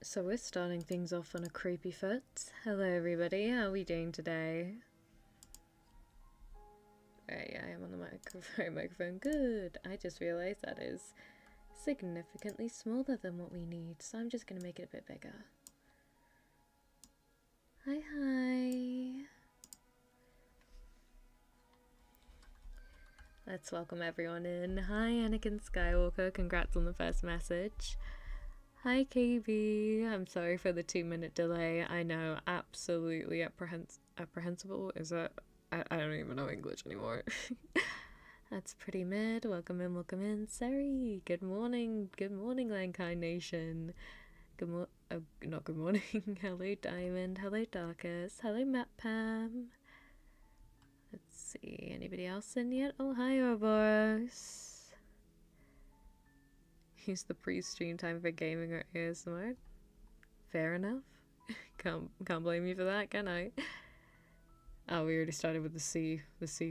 So we're starting things off on a creepy foot. Hello everybody, how are we doing today? Right, I am on the microphone. Good. I just realised that is significantly smaller than what we need, so I'm just going to make it a bit bigger. Hi. Let's welcome everyone in. Hi Anakin Skywalker, congrats on the first message. Hi KB, I'm sorry for the 2-minute delay. I know, absolutely apprehensible. Is that? I don't even know English anymore. That's pretty mid. Welcome in. Sari, good morning, Lankai Nation. Not good morning. Hello Diamond, hello Darkest, hello Matt Pam. Let's see, anybody else in yet? Oh, hi Ouroboros. Use the pre-stream time for gaming or ASMR. Fair enough. Can't blame you for that, can I? Oh, we already started with the C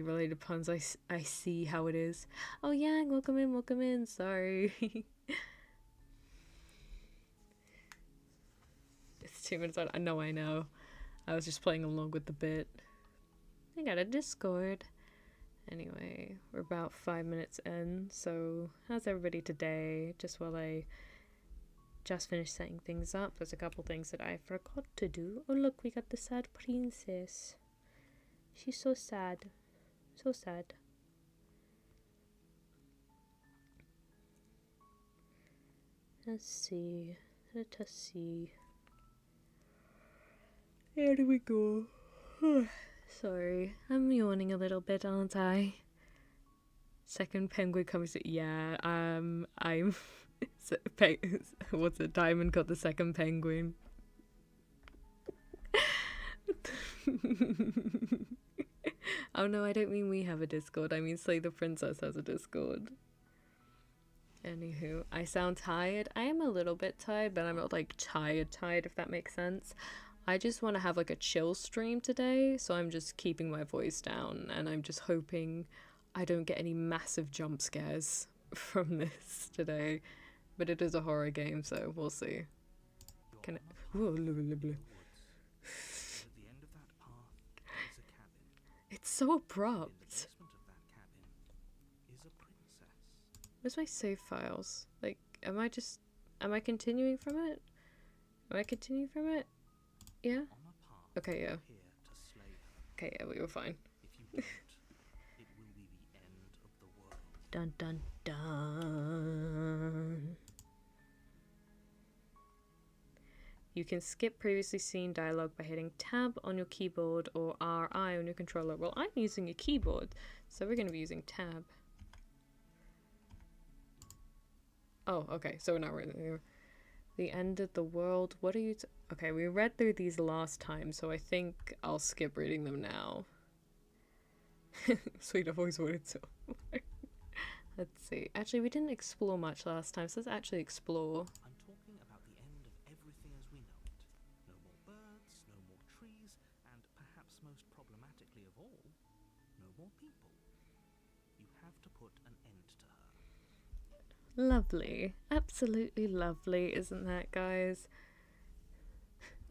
related puns. I see how it is. Oh Yang, welcome in. Sorry. It's 2 minutes on. I know. I was just playing along with the bit. I got a Discord. Anyway, we're about 5 minutes in, so how's everybody today? Just while I just finished setting things up, there's a couple things that I forgot to do. Oh look, we got the sad princess. She's so sad. So sad. Let's see. Let us see. Here we go. Sorry, I'm yawning a little bit, aren't I? Second penguin comes to, yeah, I'm what's it, Diamond got the second penguin. Oh no, I don't mean we have a Discord, I mean Slay the Princess has a Discord. Anywho, I sound tired. I am a little bit tired, but I'm not like tired if that makes sense. I just want to have like a chill stream today, so I'm just keeping my voice down, and I'm just hoping I don't get any massive jump scares from this today. But it is a horror game, so we'll see. Can it? It's so abrupt. Where's my save files? Like, am I continuing from it? Yeah? Okay, yeah. Okay, yeah, we were fine. Dun dun dun. You can skip previously seen dialogue by hitting tab on your keyboard or RI on your controller. Well, I'm using a keyboard, so we're going to be using tab. Oh, okay, so now we're in the end of the world. What are you okay, we read through these last time, so I think I'll skip reading them now. Sweet, I've always wanted to. Let's see. Actually, we didn't explore much last time, so let's actually explore. I'm talking about the end of everything as we know it. No more birds, no more trees, and perhaps most problematically of all, no more people. You have to put an end to her. Lovely. Absolutely lovely, isn't that, guys?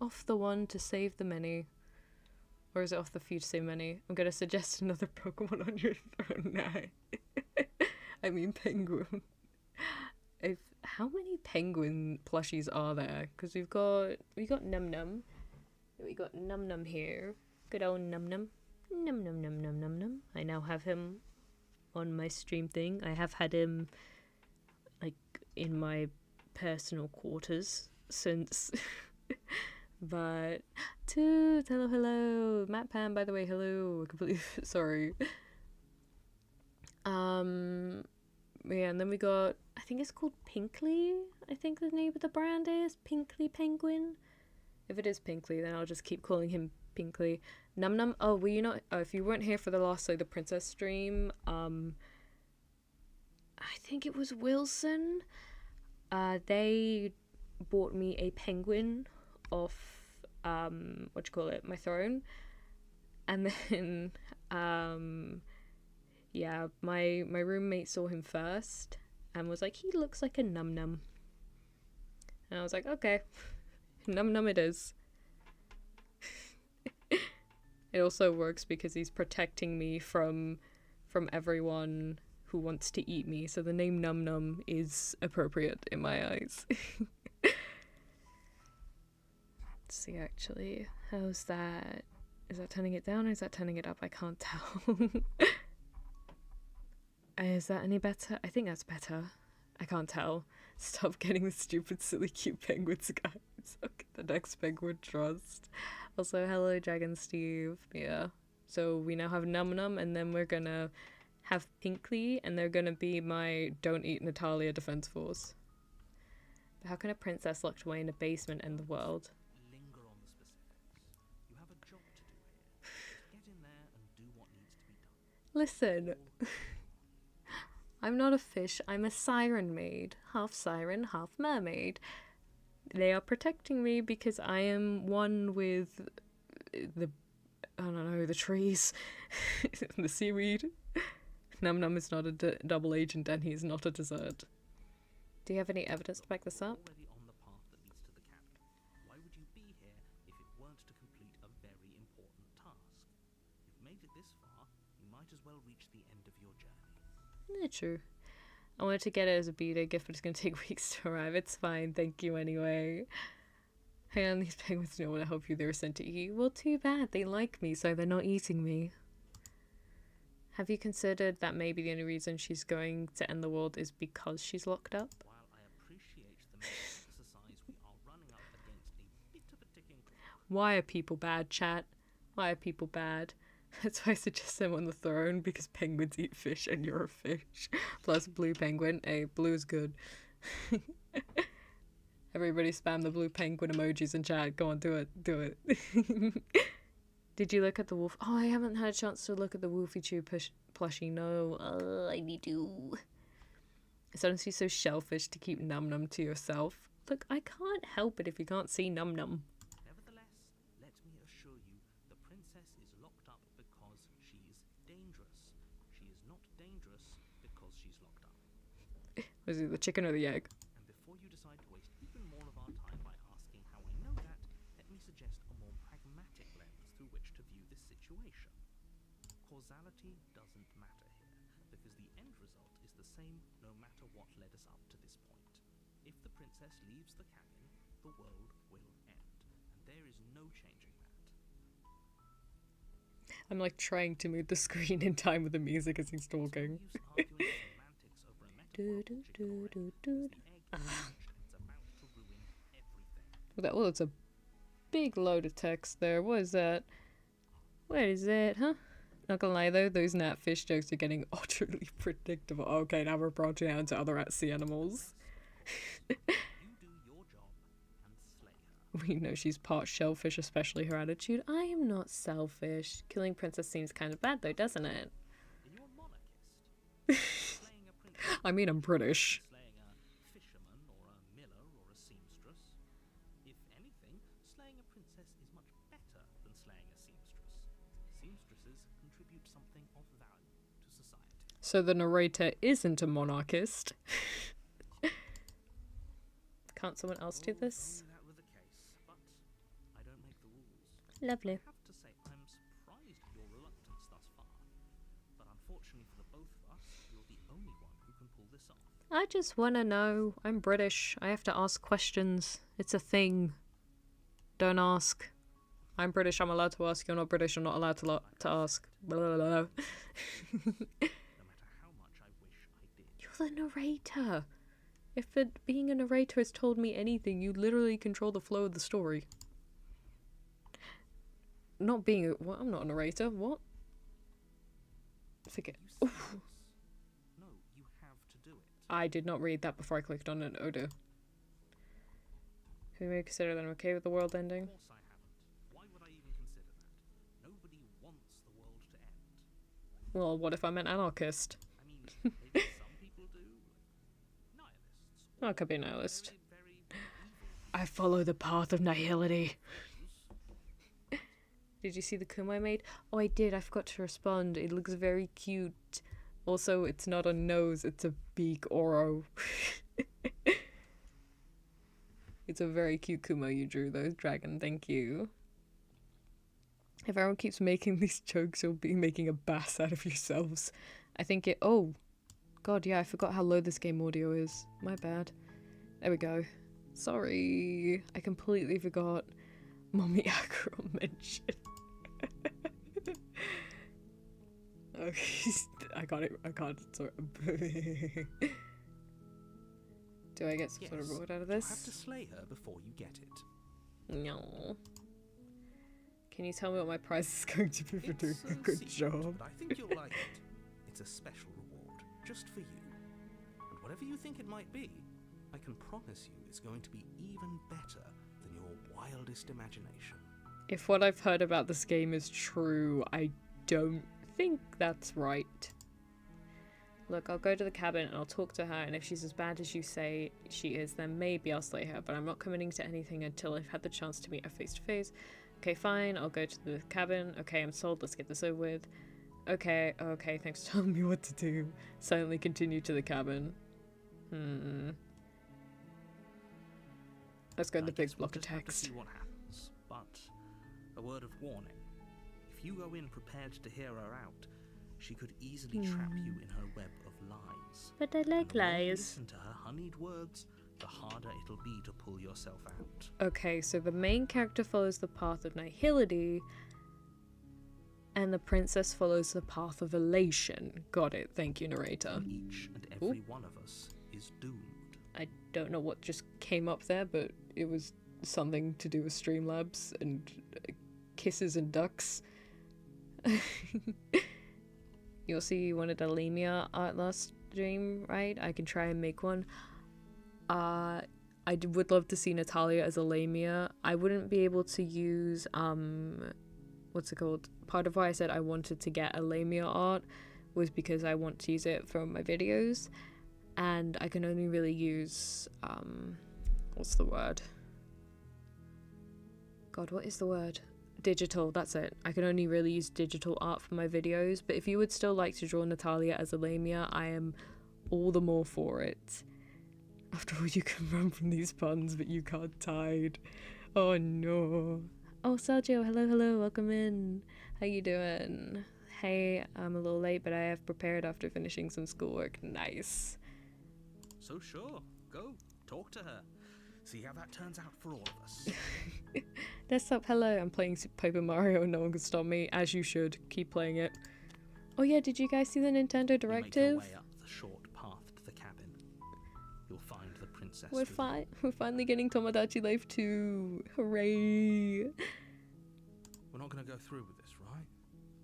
Off the one to save the many. Or is it off the few to save many? I'm going to suggest another Pokemon on your throne now. I mean penguin. How many penguin plushies are there? Because we got Num Num. We got Num Num here. Good old Num Num. Num Num Num Num Num Num. I now have him on my stream thing. I have had him like in my personal quarters since. But Toot, hello. Matt Pam, by the way, hello. Completely sorry. Yeah, and then we got, I think it's called Pinkley. I think the name of the brand is Pinkley Penguin. If it is Pinkley, then I'll just keep calling him Pinkley. Num Num. Oh, were you not? Oh, if you weren't here for the last Slay the Princess stream, I think it was Wilson. They bought me a penguin off my throne, and then yeah, my roommate saw him first and was like, he looks like a Num Num, and I was like, okay. Num num it is. It also works because he's protecting me from everyone who wants to eat me, so the name Num Num is appropriate in my eyes. Let's see, actually. How's that? Is that turning it down or is that turning it up? I can't tell. Is that any better? I think that's better. I can't tell. Stop getting the stupid, silly, cute penguins, guys. Okay, the next penguin trust. Also, hello, Dragon Steve. Yeah. So we now have Num Num, and then we're gonna have Pinkley, and they're gonna be my Don't Eat Natalia defense force. But how can a princess locked away in a basement end the world? Linger on the specifics. You have a job to do here. Get in there and do what needs to be done. Listen. I'm not a fish, I'm a siren maid. Half siren, half mermaid. They are protecting me because I am one with the, I don't know, the trees, the seaweed. Num Num is not a double agent and he is not a dessert. Do you have any evidence to back this up? Already on the path that leads to the cabin. Why would you be here if it weren't to complete a very important task? You've made it this far, you might as well reach the end of your journey. Yeah, true. I wanted to get it as a B-Day gift, but it's going to take weeks to arrive. It's fine, thank you anyway. Hey, on these penguins don't want to help you, they were sent to eat you. Well, too bad, they like me, so they're not eating me. Have you considered that maybe the only reason she's going to end the world is because she's locked up? While I appreciate the mental exercise, we are running up against a bit of a ticking clock. Why are people bad, chat? Why are people bad? That's why I suggest them on the throne, because penguins eat fish and you're a fish. Plus blue penguin. Hey, blue's good. Everybody spam the blue penguin emojis in chat. Go on, do it. Do it. Did you look at the wolf? Oh, I haven't had a chance to look at the Wolfie Chew plushie. No, I need to. It's honestly so shellfish to keep Num Num to yourself. Look, I can't help it if you can't see Num Num. Nevertheless, let me assure you, the princess is locked up because she's dangerous. She is not dangerous because she's locked up. Was it the chicken or the egg? And before you decide to waste even more of our time by asking how I know that, let me suggest a more pragmatic lens through which to view this situation. Causality doesn't matter here, because the end result is the same no matter what led us up to this point. If the princess leaves the cabin, the world will end, and there is no changing that. I'm like trying to move the screen in time with the music as he's talking. Well, it's a big load of text there. What is that? What is it, huh? Not gonna lie though, those gnatfish jokes are getting utterly predictable. Okay, now we're branching out into other at sea animals. You do your job and slay her. We know she's part shellfish, especially her attitude. I am not selfish. Killing princess seems kind of bad though, doesn't it? You're a monarchist. Slaying a princess. I mean, I'm British. Slaying a fisherman or a miller or a seamstress. If anything, slaying a princess is much better than slaying a seamstress. Seamstresses contribute something of value to society. So the narrator isn't a monarchist. Can't someone else do this? Only that were the case, but I don't make the rules. Lovely. I have to say, I'm surprised at your reluctance thus far. But unfortunately for the both of us, you're the only one who can pull this off. I just want to know. I'm British. I have to ask questions. It's a thing. Don't ask. I'm British. I'm allowed to ask. You're not British. You're not allowed to ask. Blah, blah, blah. No matter how much I wish I did. You're the narrator. If being a narrator has told me anything, you literally control the flow of the story. Not being a... What? I'm not a narrator. What? Forget. You say this. No, you have to do it. I did not read that before I clicked on it. Oh dear. Who may consider that I'm okay with the world ending? Of course I haven't. Why would I even consider that? Nobody wants the world to end. Well, what if I'm an anarchist? I mean, maybe some people do. Nihilists. Oh, I could be a nihilist. Very, very evil. I follow the path of nihility. Did you see the kum I made? Oh, I did. I forgot to respond. It looks very cute. Also, it's not a nose, it's a beak oro. It's a very cute Kumo you drew though, Dragon, thank you. If everyone keeps making these jokes, you'll be making a bass out of yourselves. I think it... Oh, God, yeah, I forgot how low this game audio is. My bad. There we go. Sorry. I completely forgot Mommy Acro mention. Okay, I got it. Sorry. Do I get some sort of reward out of this? You have to slay her before you get it. No. Can you tell me what my prize is going to be for doing a good job? But I think you'll like it. It's a special reward, just for you. And whatever you think it might be, I can promise you it's going to be even better than your wildest imagination. If what I've heard about this game is true, I don't think that's right. Look, I'll go to the cabin and I'll talk to her, and if she's as bad as you say she is, then maybe I'll slay her, but I'm not committing to anything until I've had the chance to meet her face to face. Okay, fine, I'll go to the cabin. Okay, I'm sold, let's get this over with. Okay, thanks for telling me what to do. Silently continue to the cabin. Let's go to the big block of text. See what happens, but a word of warning. If you go in prepared to hear her out, she could easily trap you in her web of lies. But I like and the more you lies. listen to her honeyed words, the harder it'll be to pull yourself out. Okay, so the main character follows the path of nihility, and the princess follows the path of elation. Got it, thank you, narrator. Each and every one of us is doomed. I don't know what just came up there, but it was something to do with Streamlabs and kisses and ducks. You'll see you wanted a Lamia art last stream, right? I can try and make one. Would love to see Natalia as a Lamia. I wouldn't be able to use, what's it called? Part of why I said I wanted to get a Lamia art was because I want to use it for my videos. And I can only really use, what's the word? God, what is the word? Digital, that's it. I can only really use digital art for my videos, but if you would still like to draw Natalia as a Lamia, I am all the more for it. After all, you can run from these puns, but you can't hide. Oh no. Oh, Sergio, hello, welcome in. How you doing? Hey, I'm a little late, but I have prepared after finishing some schoolwork. Nice. So sure, go, talk to her. See how that turns out for all of us. Desktop, hello. I'm playing Paper Mario and no one can stop me, as you should. Keep playing it. Oh yeah, did you guys see the Nintendo Directive? You make your way up the short path to the cabin. You'll find the princess. We're finally getting Tomodachi Life 2. Hooray! We're not going to go through with this, right?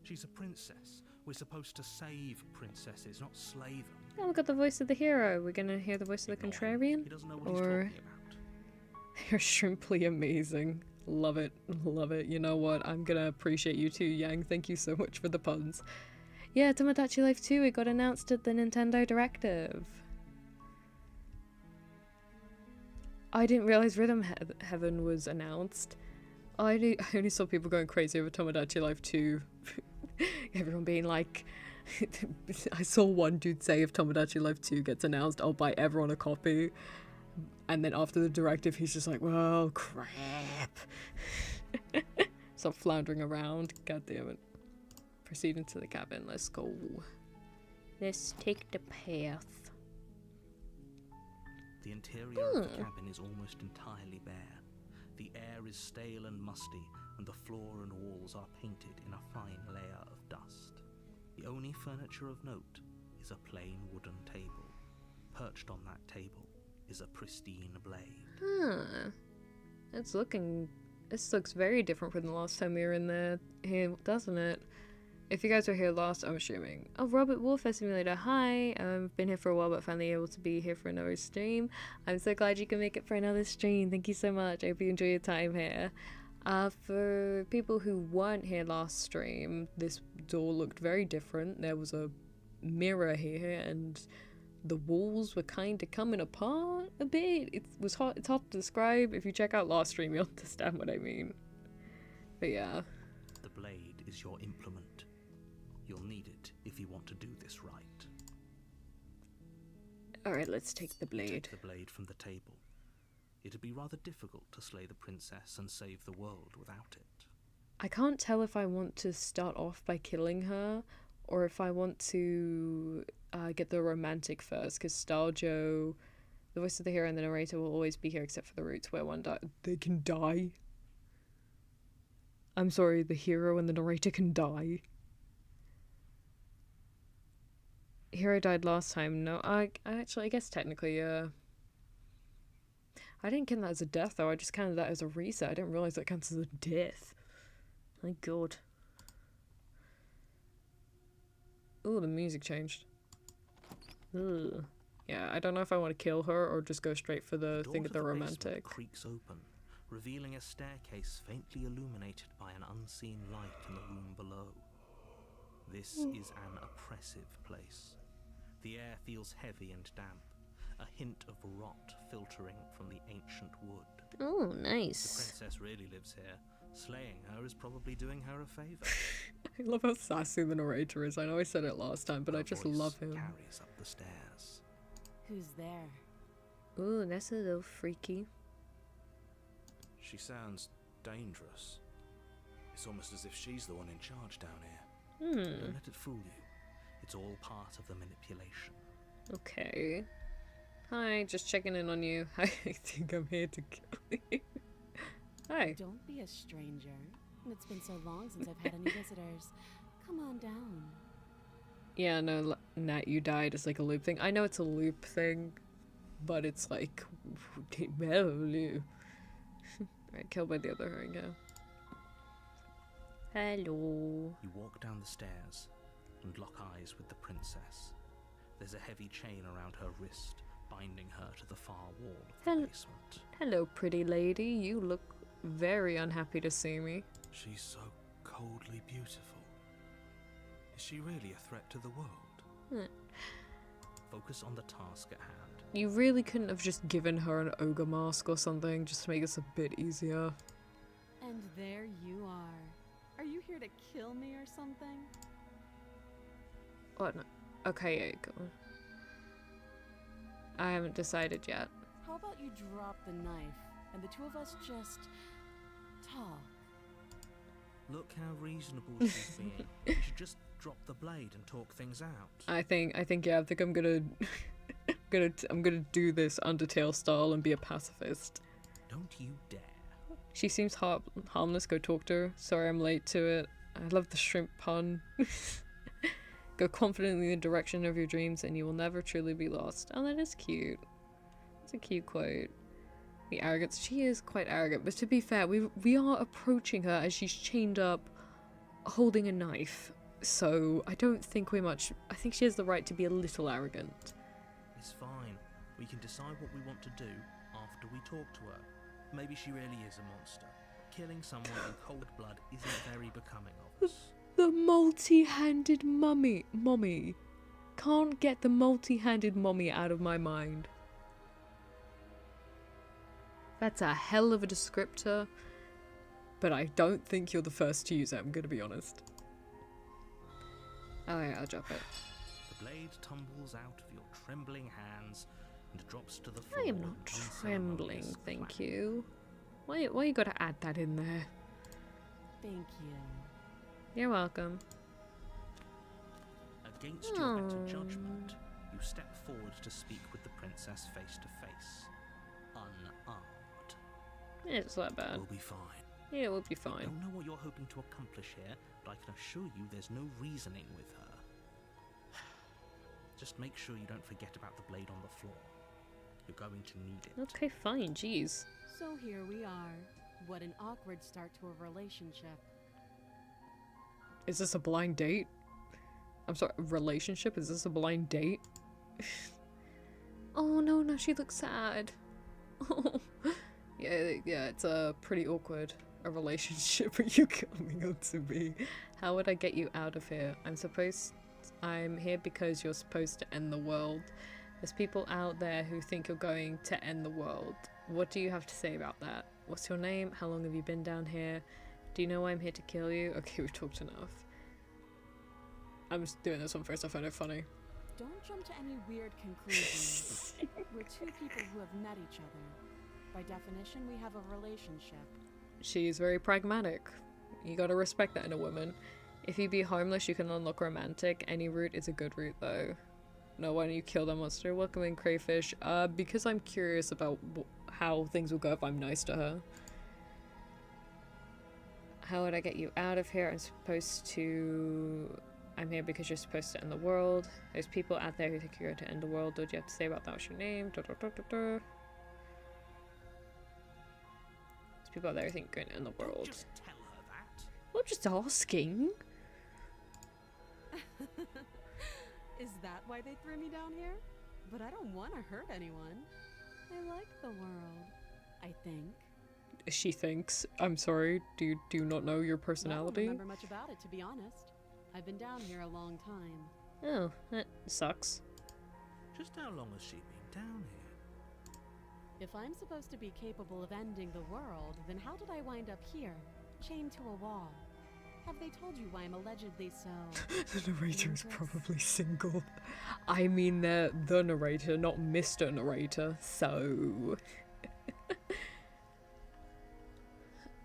She's a princess. We're supposed to save princesses, not slay them. Oh, we got the voice of the hero. We're gonna hear the voice of the contrarian? He doesn't know what he's talking about. They're shrimply amazing. Love it. You know what? I'm gonna appreciate you too, Yang. Thank you so much for the puns. Yeah, Tomodachi Life 2, it got announced at the Nintendo Directive. I didn't realize Rhythm Heaven was announced. I only saw people going crazy over Tomodachi Life 2. Everyone being like... I saw one dude say if Tomodachi Life 2 gets announced, I'll buy everyone a copy. And then after the directive, he's just like, well, crap. Stop floundering around. God damn it. Proceed into the cabin. Let's go. Let's take the path. The interior of the cabin is almost entirely bare. The air is stale and musty, and the floor and walls are painted in a fine layer of dust. The only furniture of note is a plain wooden table. Perched on that table is a pristine blade. This looks very different from the last time we were in there here, doesn't it? If you guys were here last, I'm assuming. Oh, Robert Warfare Simulator, hi! I've been here for a while, but finally able to be here for another stream. I'm so glad you can make it for another stream. Thank you so much. I hope you enjoy your time here. For people who weren't here last stream, this door looked very different. There was a mirror here, and the walls were kind of coming apart a bit. It's hard to describe. If you check out last stream, you'll understand what I mean. But yeah. The blade is your implement. You'll need it if you want to do this right. Alright, let's take the blade. Take the blade from the table. It'd be rather difficult to slay the princess and save the world without it. I can't tell if I want to start off by killing her or if I want to get the romantic first, because Star Joe, the voice of the hero and the narrator, will always be here except for the roots where one they can die. I'm sorry, the hero and the narrator can die. Hero died last time. No, I guess technically, yeah. I didn't count that as a death, though. I just counted that as a reset. I didn't realize that counts as a death. My god. Ooh, the music changed. Ugh. Yeah, I don't know if I want to kill her or just go straight for the thing of the romantic. Creaks open, revealing a staircase faintly illuminated by an unseen light in the room below. This is an oppressive place. The air feels heavy and damp, a hint of rot filtering from the ancient wood. Oh, The nice. princess really lives here. Slaying her is probably doing her a favour. I love how sassy the narrator is. I know I said it last time, but I just love him. Carries up the stairs. Who's there? Ooh, that's a little freaky. She sounds dangerous. It's almost as if she's the one in charge down here. Don't let it fool you. It's all part of the manipulation. Okay. Hi, just checking in on you. I think I'm here to kill you. Hi. Don't be a stranger. It's been so long since I've had any visitors. Come on down. Yeah, no, Nat, you died is like a loop thing. I know it's a loop thing, but it's like... Right, killed by the other her again. Hello. You walk down the stairs and lock eyes with the princess. There's a heavy chain around her wrist, binding her to the far wall of the basement. Hello, pretty lady. You look very unhappy to see me. She's so coldly beautiful. Is she really a threat to the world? Focus on the task at hand. You really couldn't have just given her an ogre mask or something just to make this a bit easier. And there you are. Are you here to kill me or something? What? No. Okay, yeah, go on. I haven't decided yet. How about you drop the knife and the two of us just talk? Look how reasonable she's being. You should just drop the blade and talk things out. I think yeah, I think I'm gonna I'm gonna do this Undertale style and be a pacifist. Don't you dare. She seems harmless. Go talk to her. Sorry I'm late to it. I love the shrimp pun. Go confidently in the direction of your dreams and you will never truly be lost. Oh, that is cute. It's a cute quote. The arrogance. She is quite arrogant, but to be fair, we are approaching her as she's chained up, holding a knife. So I don't think we're much... I think she has the right to be a little arrogant. It's fine. We can decide what we want to do after we talk to her. Maybe she really is a monster. Killing someone in cold blood isn't very becoming of us. The multi-handed mommy. Can't get the multi-handed mommy out of my mind. That's a hell of a descriptor, but I don't think you're the first to use it, I'm gonna be honest. Oh yeah, I'll drop it. The blade tumbles out of your trembling hands and drops to the floor. I am not trembling, thank you. Why you gotta add that in there? Thank you. You're welcome. Against your better judgment, you step forward to speak with the princess face to face. Unarmed. Yeah, it's not bad. We'll be fine. Yeah, we'll be I fine. don't know what you're hoping to accomplish here, but I can assure you there's no reasoning with her. Just make sure you don't forget about the blade on the floor. You're going to need it. Okay, fine, jeez. So here we are. What an awkward start to a relationship. Is this a blind date? I'm sorry, relationship? Is this a blind date? Oh no, she looks sad. Oh. Yeah, it's pretty awkward. A relationship. Are you coming up to me? How would I get you out of here? I'm here because you're supposed to end the world. There's people out there who think you're going to end the world. What do you have to say about that? What's your name? How long have you been down here? Do you know why I'm here to kill you? Okay, we've talked enough. I'm just doing this one first, I find it funny. Don't jump to any weird conclusions. We're two people who have met each other, by definition, we have a relationship. She's very pragmatic. You gotta respect that in a woman. If you be harmless, you can unlock romantic. Any route is a good route, though. No, why don't you kill that monster? Welcome in, crayfish. Because I'm curious about how things will go if I'm nice to her. How would I get you out of here? I'm here because you're supposed to end the world. There's people out there who think you're going to end the world. What do you have to say about that? What's your name? There's people out there who think you're going to end the world. Just tell her that. I'm just asking. Is that why they threw me down here? But I don't want to hurt anyone. I like the world, I think. She thinks. I'm sorry. Do you not know your I don't personality? remember much about it, to be honest. I've been down here a long time. Oh, that sucks. Just how long has she been down here? If I'm supposed to be capable of ending the world, then how did I wind up here, chained to a wall? Have they told you why I'm allegedly so... The narrator is nervous? probably single. I mean the narrator, not Mr. Narrator, so...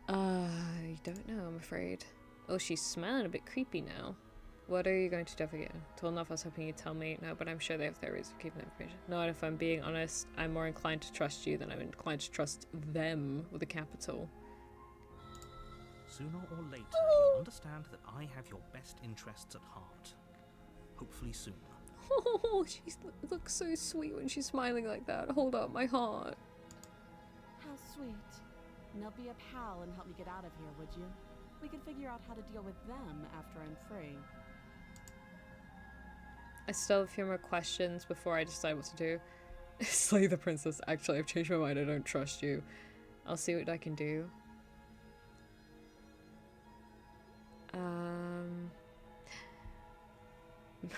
I don't know, I'm afraid. Oh, she's smelling a bit creepy now. What are you going to do for you? Told enough, I was hoping you'd tell me. No, but I'm sure they have their reasons for keeping the information. No, and if I'm being honest, I'm more inclined to trust you than I'm inclined to trust them with a capital. Sooner or later, you'll understand that I have your best interests at heart. Hopefully sooner. Oh, she looks so sweet when she's smiling like that. Hold up, my heart. How sweet. Now be a pal and help me get out of here, would you? We can figure out how to deal with them after I'm free. I still have a few more questions before I decide what to do. Slay the princess. Actually, I've changed my mind. I don't trust you. I'll see what I can do.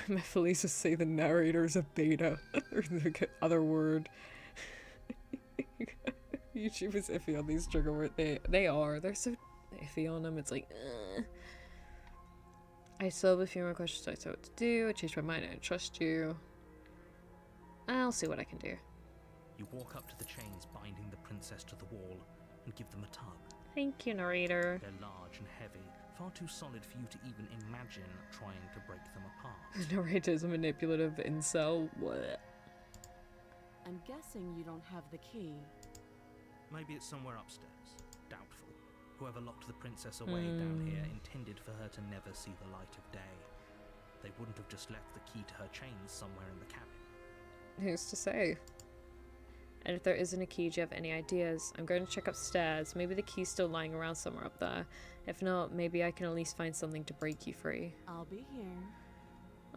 Felisa say the narrator is a beta. Or the other word. YouTube is iffy on these trigger words. They are. They're so iffy on them. It's like, I still have a few more questions, so I know what to do. I changed my mind. I don't trust you. I'll see what I can do. You walk up to the chains binding the princess to the wall and give them a tug. Thank you, narrator. They're large and heavy, far too solid for you to even imagine trying to break them apart. The narrator's a manipulative incel. What? I'm guessing you don't have the key. Maybe it's somewhere upstairs. Doubtful. Whoever locked the princess away down here intended for her to never see the light of day. They wouldn't have just left the key to her chains somewhere in the cabin. Who's to say? And if there isn't a key, do you have any ideas? I'm going to check upstairs. Maybe the key's still lying around somewhere up there. If not, maybe I can at least find something to break you free. I'll be here.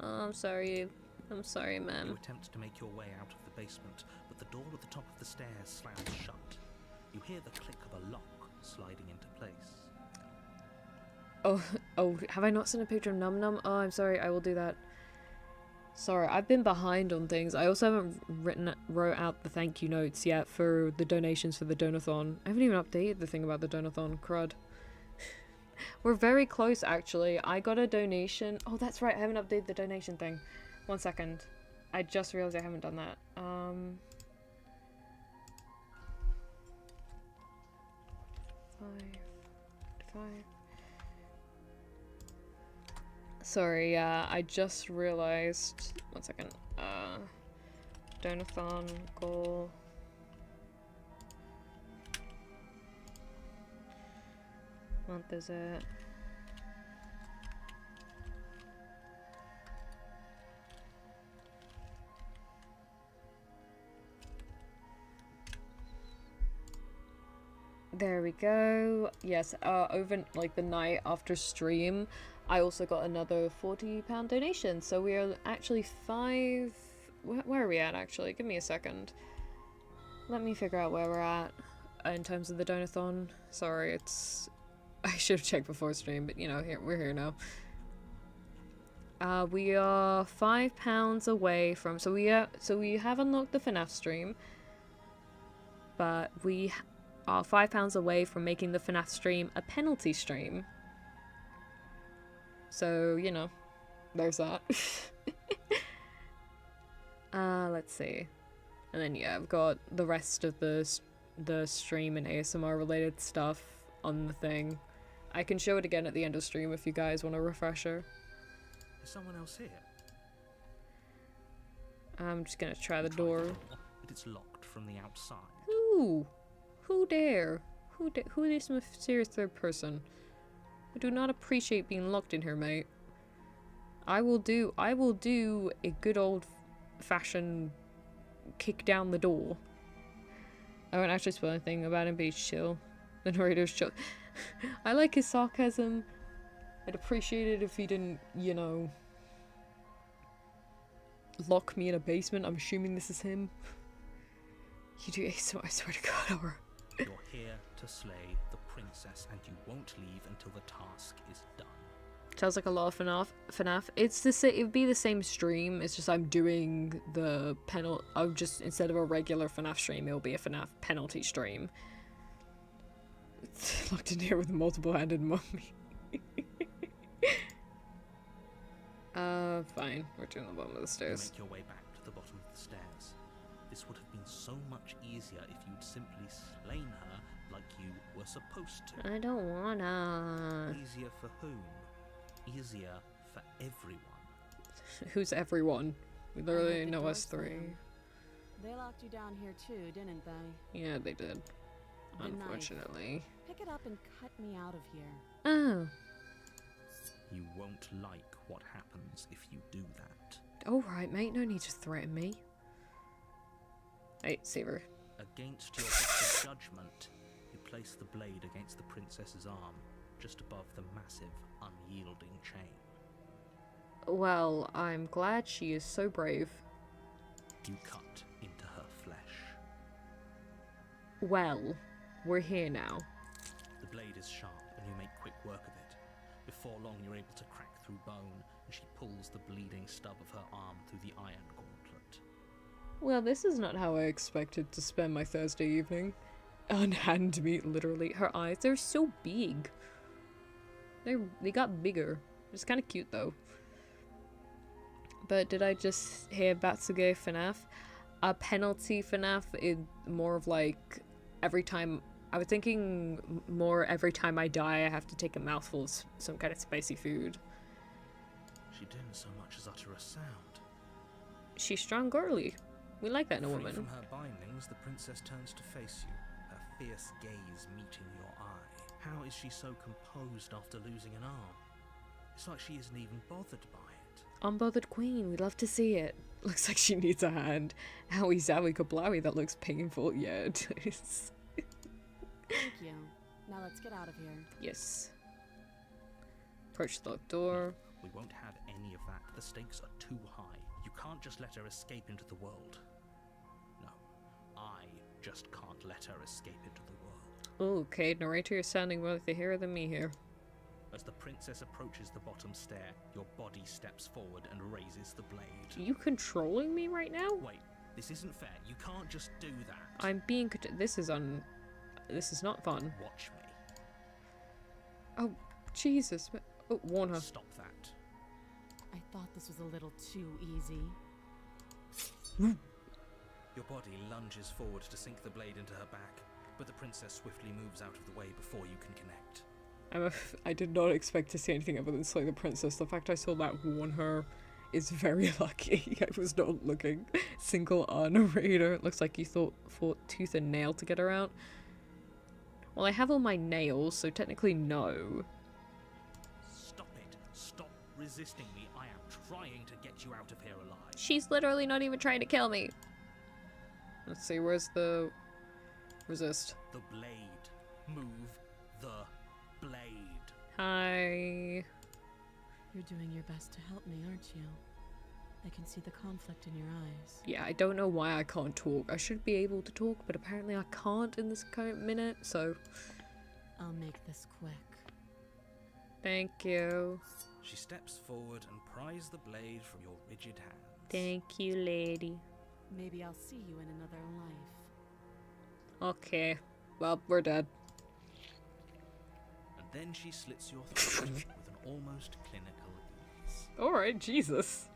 Oh, I'm sorry. I'm sorry, ma'am. You attempt to make your way out of the basement, but the door at the top of the stairs slams shut. You hear the click of a lock sliding into place. Oh, have I not sent a picture of Num Num? Oh, I'm sorry, I will do that. Sorry, I've been behind on things. I also haven't wrote out the thank you notes yet for the donations for the donathon. I haven't even updated the thing about the donathon, crud. We're very close, actually. I got a donation. Oh, that's right, I haven't updated the donation thing. 1 second. I just realized I haven't done that. Five. Sorry, yeah, I just realized. 1 second. Donathon goal. Month is it? There we go. Yes, over like the night after stream, I also got another £40 donation. So we are actually five. Where are we at actually? Give me a second. Let me figure out where we're at in terms of the donathon. Sorry, it's. I should have checked before stream, but you know, we're here now. We are £5 away from. So we have unlocked the FNAF stream, but we are £5 away from making the FNAF stream a penalty stream. So, you know, there's that. Let's see. And then, yeah, I've got the rest of the the stream and ASMR related stuff on the thing. I can show it again at the end of stream if you guys want a refresher. Is someone else here? I'm just gonna try the Try door. but it's locked from the outside. Who? Who dare? Who is mysterious third person? I do not appreciate being locked in here, mate. I will do a good old fashioned kick down the door. I won't actually spoil anything about him, but he's chill. The narrator's chill. I like his sarcasm. I'd appreciate it if he didn't, you know, lock me in a basement. I'm assuming this is him. You do ASMR, I swear to God, or... You're here to slay the princess, and you won't leave until the task is done. Sounds like a lot of FNAF. It's the same. It'd be the same stream. It's just I'm doing the penalty. I'm just, instead of a regular FNAF stream, it'll be a FNAF penalty stream. It's locked in here with a multiple-handed mummy. Fine. We're doing the bottom of the stairs. You make your way back to the bottom of the stairs. This would have been so much easier if you'd simply slain her like you were supposed to. I don't wanna. Easier for whom? Easier for everyone. Who's everyone? We literally the know door us three. slammed. They locked you down here too, didn't they? Yeah, they did. The knife. Unfortunately. Pick it up and cut me out of here. Oh. You won't like what happens if you do that. Alright, mate. No need to threaten me. Hey, save her. Against your better judgment, you place the blade against the princess's arm, just above the massive, unyielding chain. Well, I'm glad she is so brave. You cut into her flesh. Well, we're here now. The blade is sharp, and you make quick work of it. Before long, you're able to crack through bone, and she pulls the bleeding stub of her arm through the iron gauntlet. Well, this is not how I expected to spend my Thursday evening. On hand meat, literally. Her eyes, they're so big. They got bigger. It's kind of cute, though. But did I just hear Batsuge FNAF? A penalty FNAF is more of like every time... I was thinking more every time I die I have to take a mouthful of some kind of spicy food. She didn't so much as utter a sound. She's strong girly. We like that in a Free woman. from her bindings, the princess turns to face you, her fierce gaze meeting your eye. How is she so composed after losing an arm? It's like she isn't even bothered by it. Unbothered queen, we'd love to see it. Looks like she needs a hand. Owie zowie kablowie, that looks painful. Yeah, it is. Thank you. Now let's get out of here. Yes. Approach the locked door. We won't have any of that. The stakes are too high. You can't just let her escape into the world. No, I just can't let her escape into the world. Okay, narrator, you're sounding more like the hero than me here. As the princess approaches the bottom stair, your body steps forward and raises the blade. Are you controlling me right now? Wait, this isn't fair. You can't just do that. I'm being this is not fun. Watch me. Oh, Jesus. Oh, warn her. Stop that. I thought this was a little too easy. Your body lunges forward to sink the blade into her back, but the princess swiftly moves out of the way before you can connect. I did not expect to see anything other than slaying the princess. The fact I saw that warn her is very lucky. I was not looking. Single R narrator. It looks like you fought tooth and nail to get her out. Well, I have all my nails, so technically no. Stop it. Stop resisting me. I am trying to get you out of here alive. She's literally not even trying to kill me. Let's see, where's the resist? The blade. Move the blade. Hi. You're doing your best to help me, aren't you? I can see the conflict in your eyes. Yeah, I don't know why I can't talk. I should be able to talk, but apparently I can't in this current minute, so... I'll make this quick. Thank you. She steps forward and pries the blade from your rigid hands. Thank you, lady. Maybe I'll see you in another life. Okay. Well, we're dead. And then she slits your throat with an almost clinical ease. Alright, Jesus.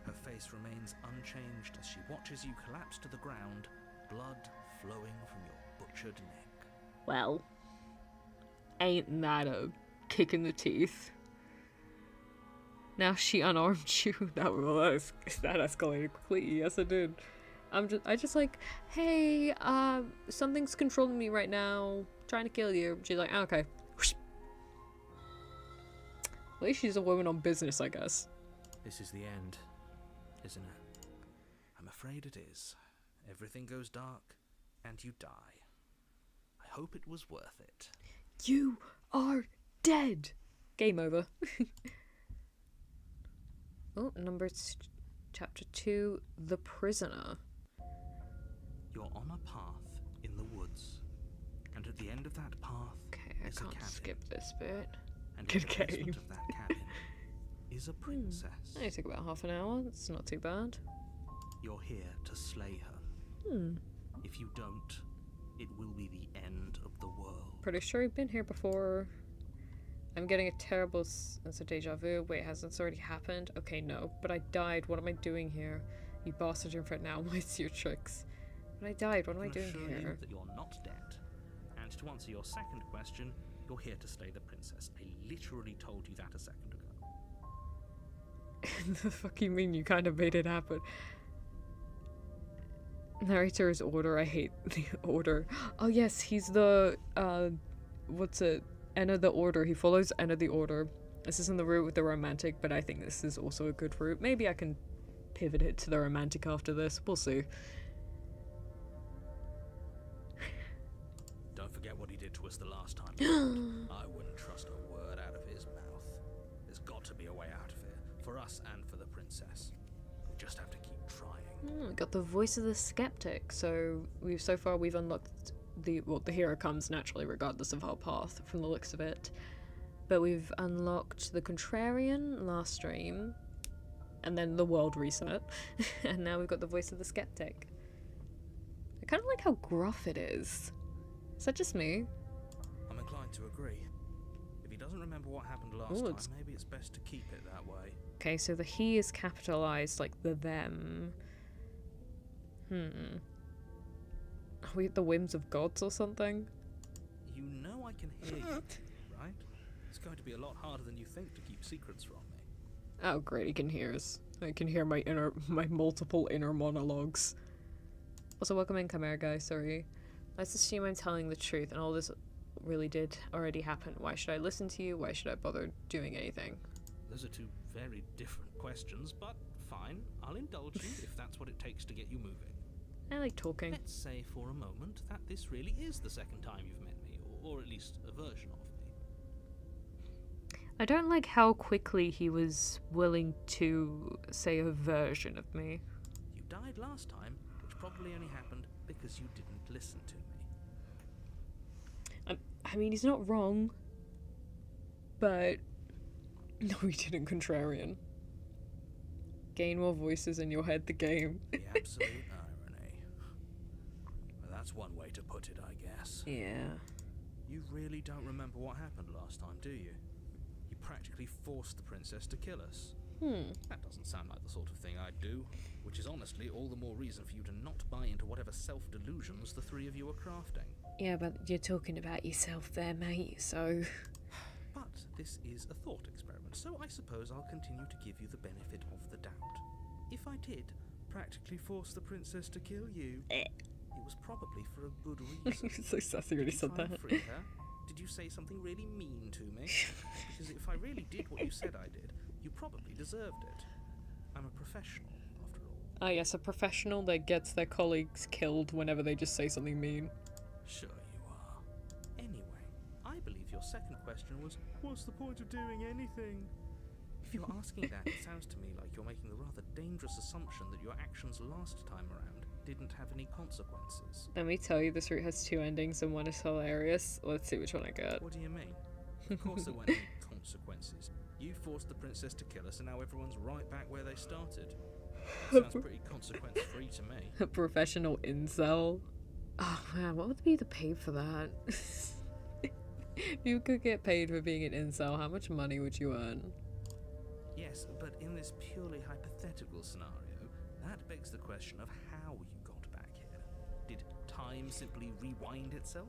Her face remains unchanged as she watches you collapse to the ground, blood flowing from your butchered neck. Well, ain't that a kick in the teeth? Now she unarmed you. that escalated quickly. Yes, it did. I just like, hey, something's controlling me right now, trying to kill you. She's like, oh, okay. At least she's a woman on business, I guess. This is the end, isn't it? I'm afraid it is. Everything goes dark, and you die. I hope it was worth it. You are dead! Game over. Oh, chapter 2, The Prisoner. You're on a path in the woods, and at the end of that path Okay, is I a can't cabin. skip this bit. And Good in the basement game. of that cabin is a princess. Only took about half an hour. It's not too bad. You're here to slay her. If you don't, it will be the end of the world. Pretty sure you've been here before. I'm getting a terrible sense of deja vu. Wait, has this already happened? Okay, no. But I died. What am I doing here? You bastard infant now. What's your tricks? But I died. What am I I can doing assure here? you that you're not dead. And to answer your second question, you're here to slay the princess. I literally told you that a second ago. The fuck you mean? You kind of made it happen. Narrator's order. I hate the order. Oh yes, he's the what's it? End of the order. He follows end of the order. This isn't the route with the romantic, but I think this is also a good route. Maybe I can pivot it to the romantic after this. We'll see. Don't forget what he did to us the last time. I wouldn't trust a word out of his mouth. There's got to be a way out of here. For us and for the princess. We just have to keep trying. Got the voice of the skeptic. So so far we've unlocked the hero comes naturally regardless of our path from the looks of it. But we've unlocked the contrarian last stream, and then the world reset, and now we've got the voice of the skeptic. I kind of like how gruff it is. Is that just me? I'm inclined to agree. If he doesn't remember what happened last Ooh, time, maybe it's best to keep it that way. Okay, so the he is capitalized like the them. Are we at the whims of gods or something? You know I can hear you, right? It's going to be a lot harder than you think to keep secrets from me. Oh great, he can hear us. I can hear my multiple inner monologues. Also, welcome in, Chimera guy, sorry. Let's assume I'm telling the truth and all this really did already happen. Why should I listen to you? Why should I bother doing anything? Those are two very different questions, but fine. I'll indulge you if that's what it takes to get you moving. I like talking. Let's say for a moment that this really is the second time you've met me, or at least a version of me. I don't like how quickly he was willing to say a version of me. You died last time, which probably only happened because you didn't listen to me. I mean, he's not wrong. But no, he didn't, contrarian. Gain more voices in your head, the game. The absolute irony. Well, that's one way to put it, I guess. Yeah. You really don't remember what happened last time, do you? You practically forced the princess to kill us. That doesn't sound like the sort of thing I'd do, which is honestly all the more reason for you to not buy into whatever self-delusions the three of you are crafting. Yeah, but you're talking about yourself there, mate, so... But this is a thought experiment, so I suppose I'll continue to give you the benefit of the doubt. If I did practically force the princess to kill you, it was probably for a good reason. So sassy when he said Did you try that. and free her? Did you say something really mean to me? Because if I really did what you said I did, you probably deserved it. I'm a professional, after all. Ah, yes, a professional that gets their colleagues killed whenever they just say something mean. Sure you are. Anyway, I believe your second question was, what's the point of doing anything? If you're asking that, it sounds to me like you're making the rather dangerous assumption that your actions last time around didn't have any consequences. Let me tell you, this route has two endings and one is hilarious. Let's see which one I get. What do you mean? Of course there weren't any consequences. You forced the princess to kill us and now everyone's right back where they started. Sounds pretty consequence-free to me. A professional incel. Oh man, what would be the pay for that? If you could get paid for being an incel, how much money would you earn? Yes, but in this purely hypothetical scenario, that begs the question of how you got back here. Did time simply rewind itself?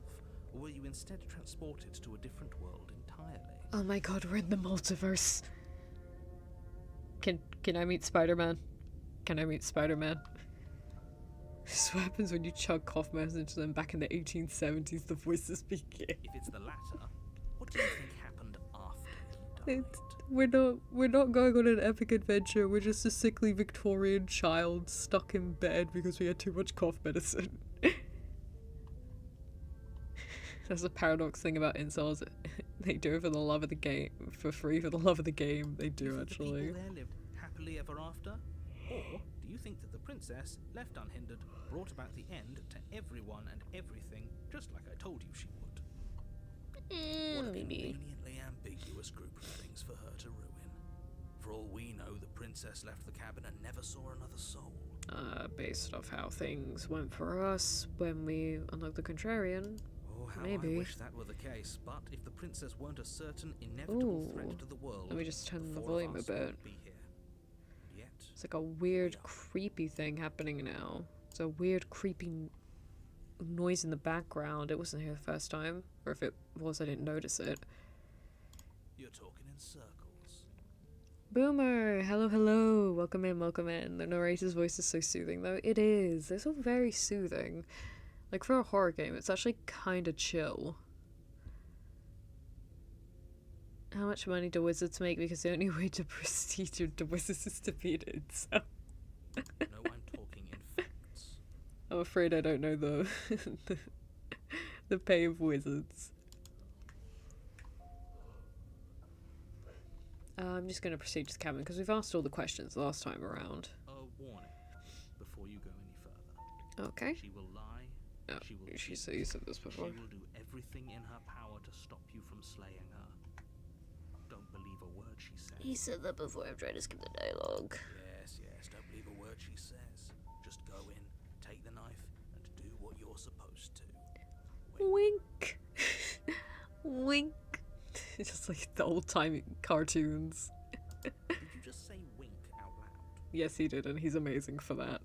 Or were you instead transported to a different world entirely? Oh my god, we're in the multiverse. Can I meet Spider-Man? Can I meet Spider-Man? This is what happens when you chug cough medicine into them back in the 1870s, the voices begin. If it's the latter, what do you think happened after he died? We're not going on an epic adventure, we're just a sickly Victorian child stuck in bed because we had too much cough medicine. That's a paradox thing about incels. They do it for the love of the game. For free for the love of the game. They do, actually. The people there lived happily ever after? Or do you think that the princess, left unhindered, brought about the end to everyone and everything, just like I told you she would? What a Maybe. conveniently ambiguous group of things for her to ruin. For all we know, the princess left the cabin and never saw another soul. Based off how things went for us when we unlocked the Contrarian. Oh, how Maybe. I wish that were the case, but if the princess weren't a certain inevitable threat to the world, Let me just turn the four of volume a us bit. wouldn't be here. Yet, It's like a weird, creepy thing happening now. It's a weird, creepy noise in the background. It wasn't here the first time. Or if it was, I didn't notice it. you're talking in circles. Boomer! Hello, hello! Welcome in, welcome in. The narrator's voice is so soothing, though. It is. It's all very soothing. Like, for a horror game, it's actually kind of chill. How much money do wizards make? Because the only way to prestige the wizards is to beat it itself. No, I'm talking in facts. I'm afraid I don't know the the pay of wizards. I'm just going to proceed to the cabin because we've asked all the questions last time around. A warning before you go any further. Okay. She will lie. Oh, She will she cheat. said you said this She before. will do everything in her power to stop you from slaying her. Don't believe a word she says. He said that before. I'm trying to skip the dialogue. Yes, don't believe a word she says. Just go in, take the knife, and do what you're supposed to. Wink. Wink. Just like the old time cartoons. Did you just say wink out loud? Yes, he did, and he's amazing for that.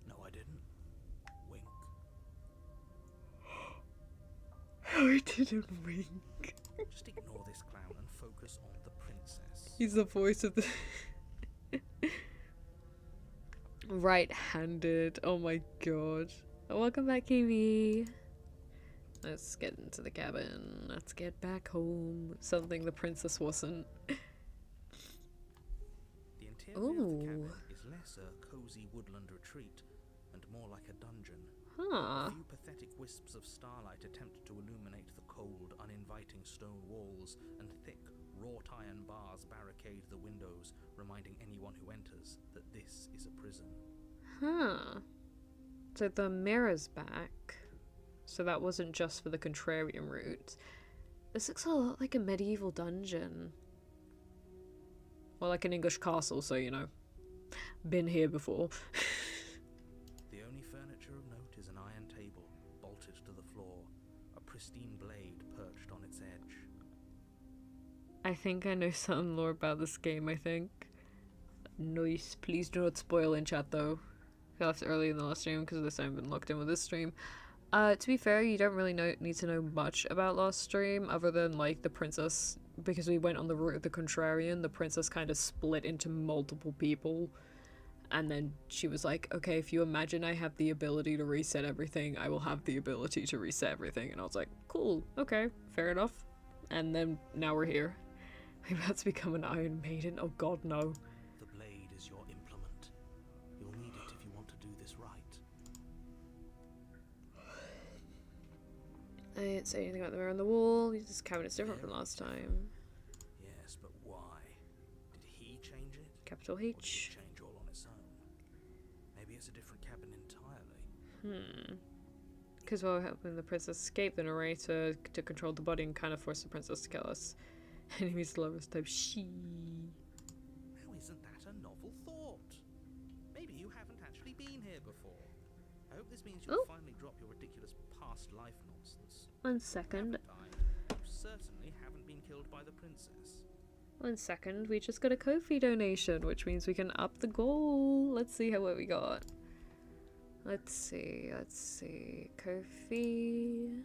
No, I didn't. Wink. I didn't wink. Just ignore this clown and focus on the princess. He's the voice of the right-handed. Oh my god. Welcome back, Kiwi. Let's get into the cabin. Let's get back home. Something the princess wasn't. The interior of the cabin is less a cozy woodland retreat and more like a dungeon. Huh. A few pathetic wisps of starlight attempt to illuminate the cold, uninviting stone walls, and thick, wrought iron bars barricade the windows, reminding anyone who enters that this is a prison. Huh. So the mirror's back. So that wasn't just for the Contrarian route. This looks a lot like a medieval dungeon. Or like an English castle, so you know. Been here before. The only furniture of note is an iron table, bolted to the floor, a pristine blade perched on its edge. I think I know some lore about this game, I think. Nice. Please do not spoil in chat though. I left early in the last stream because this time I've been locked in with this stream. To be fair, you don't really need to know much about last stream other than like the princess, because we went on the route of the Contrarian. The princess kind of split into multiple people, and then she was like, okay, if you imagine I have the ability to reset everything, I will have the ability to reset everything. And I was like, cool, okay, fair enough. And then now we're here. I'm about to become an Iron Maiden. Oh god, no. The blade is your implement. You'll need it if you want to do this right. I didn't say anything about the mirror on the wall. This cabinet's different from last time. Yes, but why? Did he change it? Capital Or did it H. change all on its own? Maybe it's a different cabin entirely. Because while helping the princess escape, the narrator to control the body and kind of force the princess to kill us. Enemies lovers type she. Now isn't that a novel thought? Maybe you haven't actually been here before. I hope this means you'll Oh. finally drop your ridiculous past life nonsense. 1 second. Haven't I? You certainly haven't been killed by the princess. 1 second. We just got a Ko-fi donation, which means we can up the goal. Let's see how what we got. Let's see. Kofi.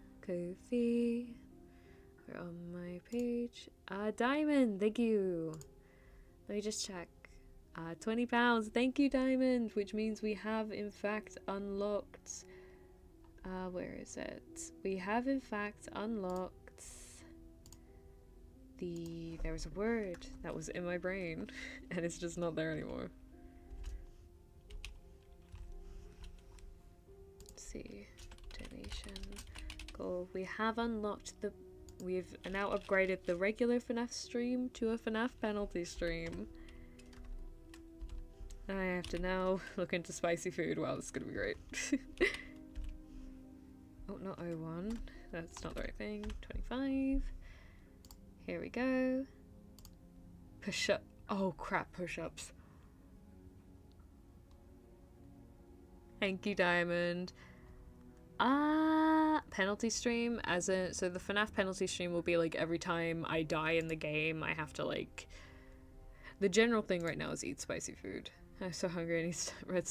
We're on my page. Diamond, thank you. Let me just check. £20. Thank you, Diamond, which means we have in fact unlocked. Where is it? We have in fact unlocked there was a word that was in my brain and it's just not there anymore. Let's see. Donation. Goal. We have unlocked we've now upgraded the regular FNAF stream to a FNAF penalty stream. I have to now look into spicy food. Wow, this is gonna be great. Oh, not 01. That's not the right thing. 25. Here we go. Push up. Oh crap, push-ups. Thank you, Diamond. Penalty stream, so the FNAF penalty stream will be like every time I die in the game, I have to like. The general thing right now is eat spicy food. I'm so hungry. I need red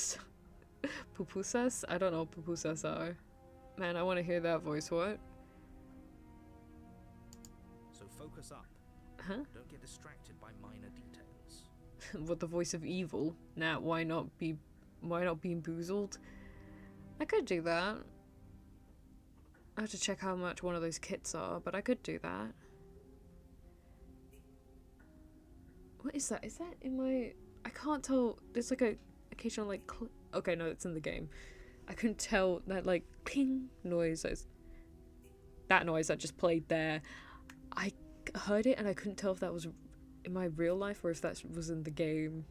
pupusas. I don't know what pupusas are. Man, I want to hear that voice. What? So focus up. Huh? Don't get distracted by minor details. What, the voice of evil? Nah, why not being boozled? I could do that. I have to check how much one of those kits are, but I could do that. What is that? Is that in my... I can't tell. There's like a occasional like okay, no, it's in the game. I couldn't tell that like cling noise. That noise that just played there. I heard it and I couldn't tell if that was in my real life or if that was in the game.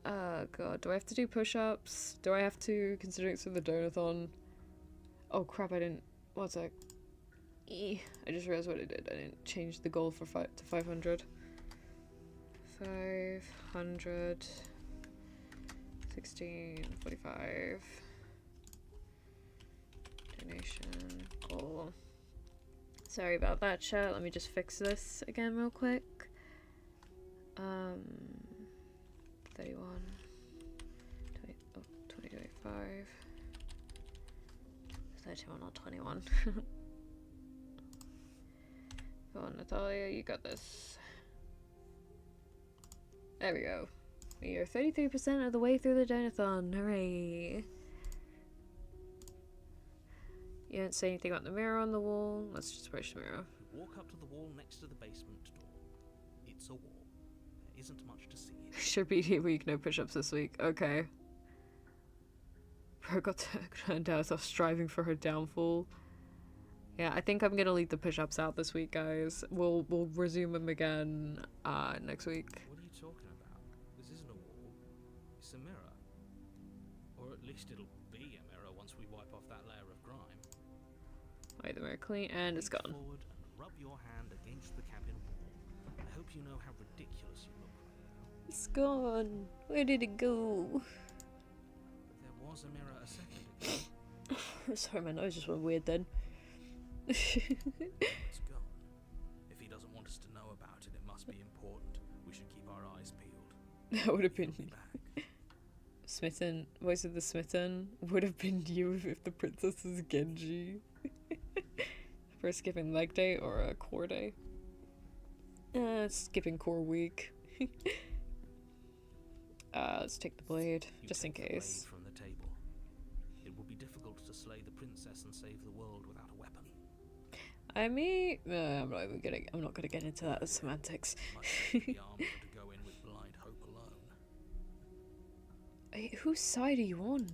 Oh god, do I have to do push-ups? Do I have to, considering it's in the donathon? Oh crap, I didn't. One sec. I just realized what I did. I didn't change the goal to 500. 500. 1645. Donation goal. Sorry about that, chat. Let me just fix this again real quick. 31. 2025. 31 or 21. Go on, Natalia, you got this. There we go. We are 33% of the way through the donathon. Hooray! You didn't say anything about the mirror on the wall. Let's just push the mirror. Walk up to the wall next to the basement door. It's a wall. There isn't much to see. Should be week, no push-ups this week. Okay. Bro got turned out, so striving for her downfall. Yeah, I think I'm gonna leave the push-ups out this week, guys. We'll resume them again next week. What are you talking about? This isn't a wall. It's a mirror. Or at least it'll be a mirror once we wipe off that layer of grime. Alright, the mirror clean, and it's gone. Forward and rub your hand against the cabin wall. I hope you know how ridiculous you look right now. It's gone. Where did it go? There was a mirror a second ago. Sorry, my nose just went weird then. It's gone. If he doesn't want us to know about it, it must be important. We should keep our eyes peeled. That would have been He'll be back. Smitten. Voice of the Smitten would have been you if the princess is Genji. For a skipping leg day or a core day. Skipping core week. Let's take the blade, You just in take the blade case. from the table. It will be difficult to slay the princess and save the world without a weapon. I mean, I'm not gonna get into that with semantics. Much better be armed than to go in with blind hope alone. Hey, whose side are you on?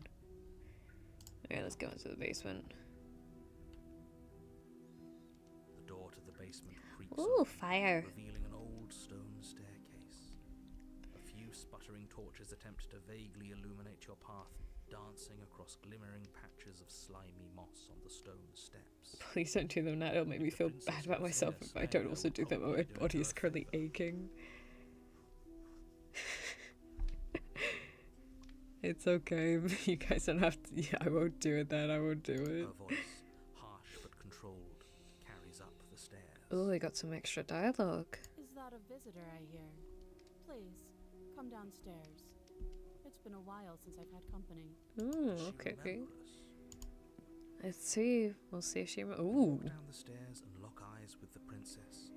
Okay, let's go into the basement. The door to the basement creaks Ooh, open, fire. revealing an old stone staircase. A few sputtering torches attempt to vaguely illuminate your path, dancing across glimmering patches of slimy moss on the stone steps. Please don't do them now, it'll make me feel bad about myself if I don't also do them when my body is currently aching. It's okay, you guys don't have to. Yeah, I won't do it then, I won't do it. Her voice, harsh but controlled, carries up the stairs. Oh, we got some extra dialogue. Is that a visitor I hear? Please, come downstairs. It's It's been a while since I've had company. Ooh, Does she okay, okay. remember us? Let's see. We'll see if she. Ooh. Walk down the stairs and lock eyes with the princess.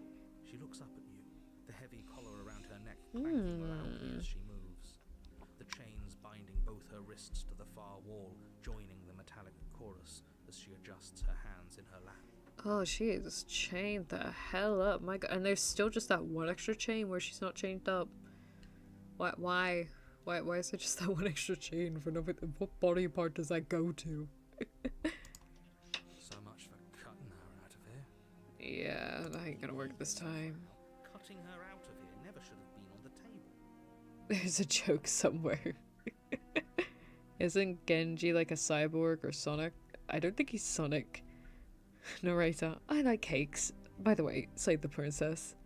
She looks up at you, the heavy collar around her neck clanking loudly as she moves. The chains binding both her wrists to the far wall, joining the metallic chorus as she adjusts her hands in her lap. Oh, she is chained the hell up. My God. And there's still just that one extra chain where she's not chained up. Why? Why is there just that one extra chain for nobody? What body part does that go to? So much for cutting her out of here. Yeah, that ain't gonna work this time. Cutting her out of here never should have been on the table. There's a joke somewhere. Isn't Genji like a cyborg or Sonic? I don't think he's Sonic. Narrator, I like cakes. By the way, save the princess.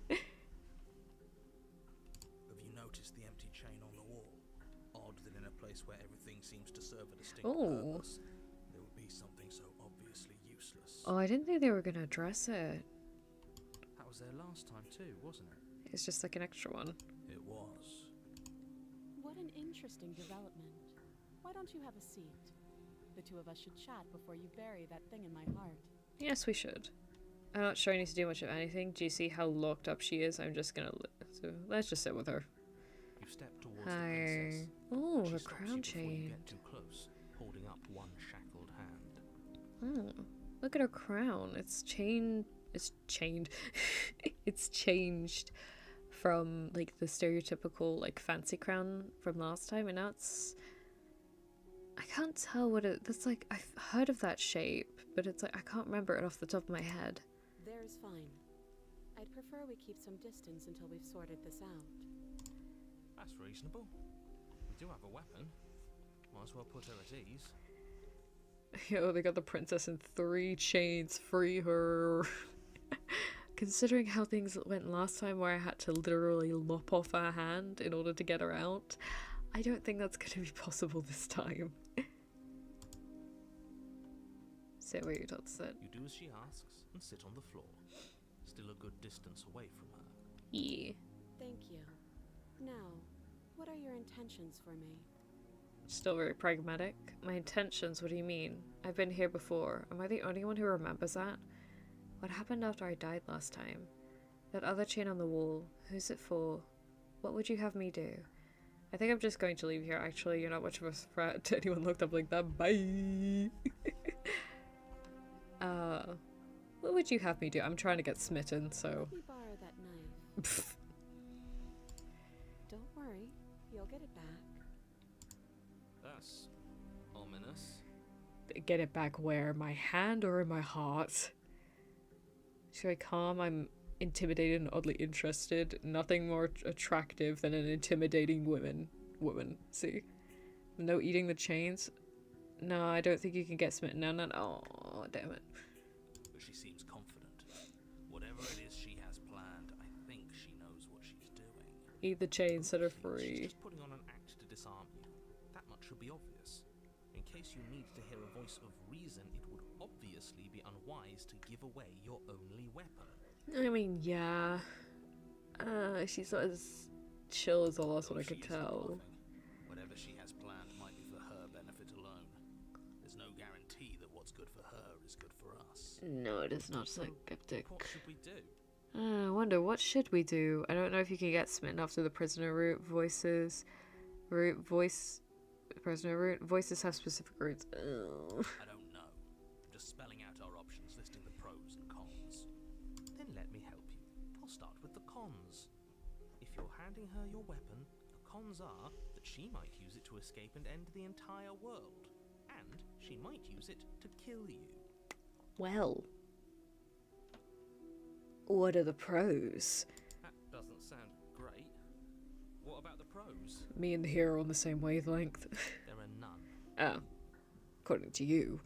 Have you noticed the empty chain on the wall? Odd that in a place where everything seems to serve a distinct purpose, there would be something so obviously useless. Oh, I didn't think they were gonna address it. That was there last time too, wasn't it? It's just like an extra one. It was. What an interesting development. Why don't you have a seat? The two of us should chat before you bury that thing in my heart. Yes, we should. I'm not sure I need to do much of anything. Do you see how locked up she is? I'm just gonna... So let's just sit with her. You step towards Hi. the princess. Oh, She her stops crown you before you chain. get too close, holding up one shackled hand. Oh, look at her crown. It's chained. It's chained. It's changed from like the stereotypical like fancy crown from last time, and now it's... I can't tell what it... That's like... I've heard of that shape, but it's like I can't remember it off the top of my head. There's fine. I'd prefer we keep some distance until we've sorted this out. That's reasonable. We do have a weapon. Might as well put her at ease. Yo, they got the princess in 3 chains. Free her. Considering how things went last time where I had to literally lop off her hand in order to get her out, I don't think that's going to be possible this time. Sit where you're told to sit. You do as she asks and sit on the floor. Still a good distance away from her. Yeah. Thank you. Now, what are your intentions for me? Still very pragmatic. My intentions, what do you mean? I've been here before. Am I the only one who remembers that? What happened after I died last time? That other chain on the wall, who's it for? What would you have me do? I think I'm just going to leave here, actually. You're not much of a threat to anyone looked up like that. Bye! What would you have me do? I'm trying to get smitten, so... Let me borrow that knife. Don't worry, you'll get it back. That's ominous. Get it back where? My hand or in my heart? Should I calm? I'm intimidated and oddly interested. Nothing more attractive than an intimidating woman. See? No eating the chains? No, I don't think you can get smitten. No. Oh, damn it. But she seems confident. Whatever it is she has planned, I think she knows what she's doing. Eat the chains that are Hopefully, free. She's just putting on an act to disarm you. That much should be obvious. In case you need to hear a voice of reason, it would obviously be unwise to give away your only weapon. I mean, yeah. She's not as chill as the last one I She could isn't tell. bluffing. Whatever she has planned might be for her benefit alone. There's no guarantee that what's good for her is good for us. No, it is not So, skeptic. what should we do? I wonder, what should we do? I don't know if you can get smitten after the prisoner route. Prisoner route. Voices have specific routes. Ugh. I don't know. I'm just spelling out our options, listing the pros and cons. Then let me help you. I'll start with the cons. If you're handing her your weapon, the cons are that she might use it to escape and end the entire world. And she might use it to kill you. Well, what are the pros? That doesn't sound great. What about the pros? Me and the hero on the same wavelength. There are none. Oh, according to you.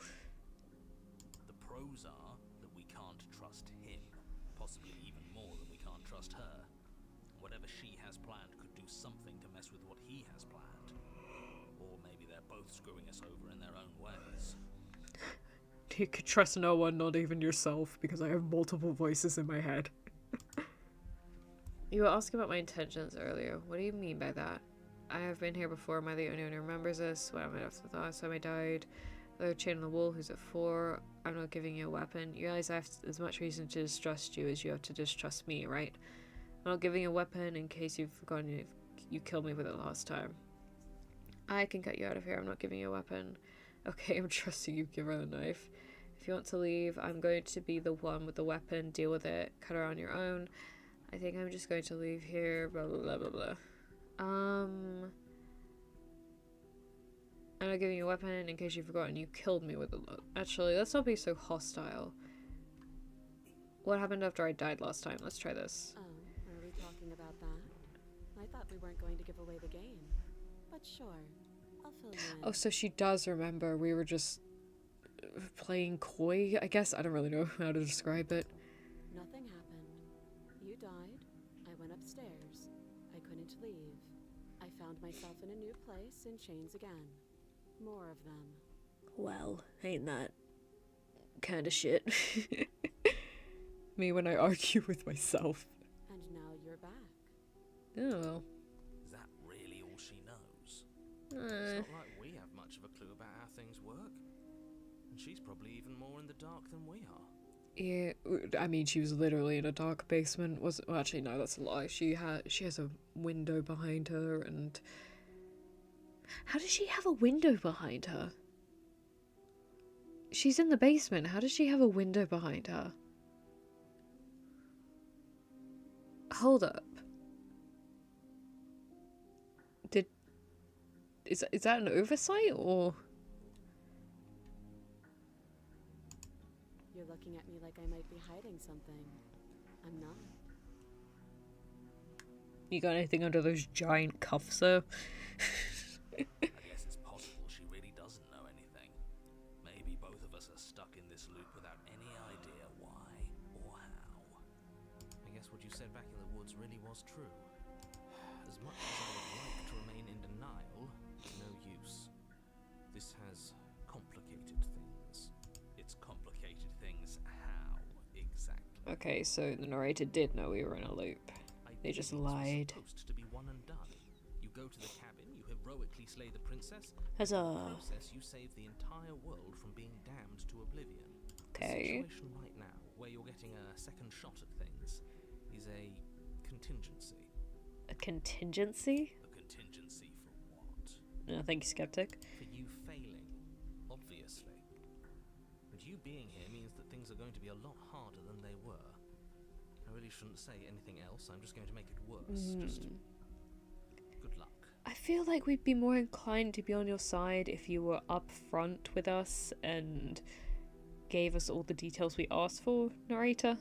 The pros are that we can't trust him. Possibly even more than we can't trust her. Whatever she has planned could do something to mess with what he has planned. Or maybe they're both screwing us over in their own ways. You could trust no one, not even yourself, because I have multiple voices in my head. You were asking about my intentions earlier. What do you mean by that? I have been here before. Am I the only one who remembers this? When am I after the last time I died? The chain on the wall, who's at 4? I'm not giving you a weapon. You realize I have as much reason to distrust you as you have to distrust me, right? I'm not giving you a weapon in case you've forgotten you killed me with it last time. I can cut you out of here. I'm not giving you a weapon. Okay, I'm trusting you. Give her the knife. If you want to leave, I'm going to be the one with the weapon. Deal with it. Cut her on your own. I think I'm just going to leave here. Blah, blah, blah, blah, blah. I'm not giving you a weapon in case you've forgotten you killed me with it. Actually, let's not be so hostile. What happened after I died last time? Let's try this. Oh, are we talking about that? I thought we weren't going to give away the game. But sure, I'll fill you in. Oh, so she does remember. We were just playing coy, I guess. I don't really know how to describe it. Nothing happened. You died. I went upstairs. I couldn't leave. I found myself in a new place in chains again. More of them. Well, ain't that kind of shit? Me when I argue with myself. And now you're back. Oh. Is that really all she knows? It's not like we have much of a clue about how things work. And she's probably even more in the dark than we are. Yeah, I mean, she was literally in a dark basement. Well, actually, no, that's a lie. She has a window behind her, and how does she have a window behind her? She's in the basement. How does she have a window behind her? Hold up. Is that an oversight, or? You're looking at me like I might be hiding something. I'm not. You got anything under those giant cuffs, though? I guess it's possible she really doesn't know anything. Maybe both of us are stuck in this loop without any idea why or how. I guess what you said back in the woods really was true. As much as I would like to remain in denial, no use. This has complicated things. It's complicated things how, exactly? Okay, so the narrator did know we were in a loop. They just lied. Supposed to be one and done. You go to the cabin, you heroically slay the princess. Huzzah. In the process, you save the entire world from being damned to oblivion. Okay. The situation right now, where you're getting a second shot at things, is a contingency. A contingency? A contingency for what? No, thank you, skeptic. For you failing, obviously. And you being here means that things are going to be a lot harder than they were. I really shouldn't say anything else. I'm just going to make it worse. Just good luck. I feel like we'd be more inclined to be on your side if you were up front with us and gave us all the details we asked for, narrator.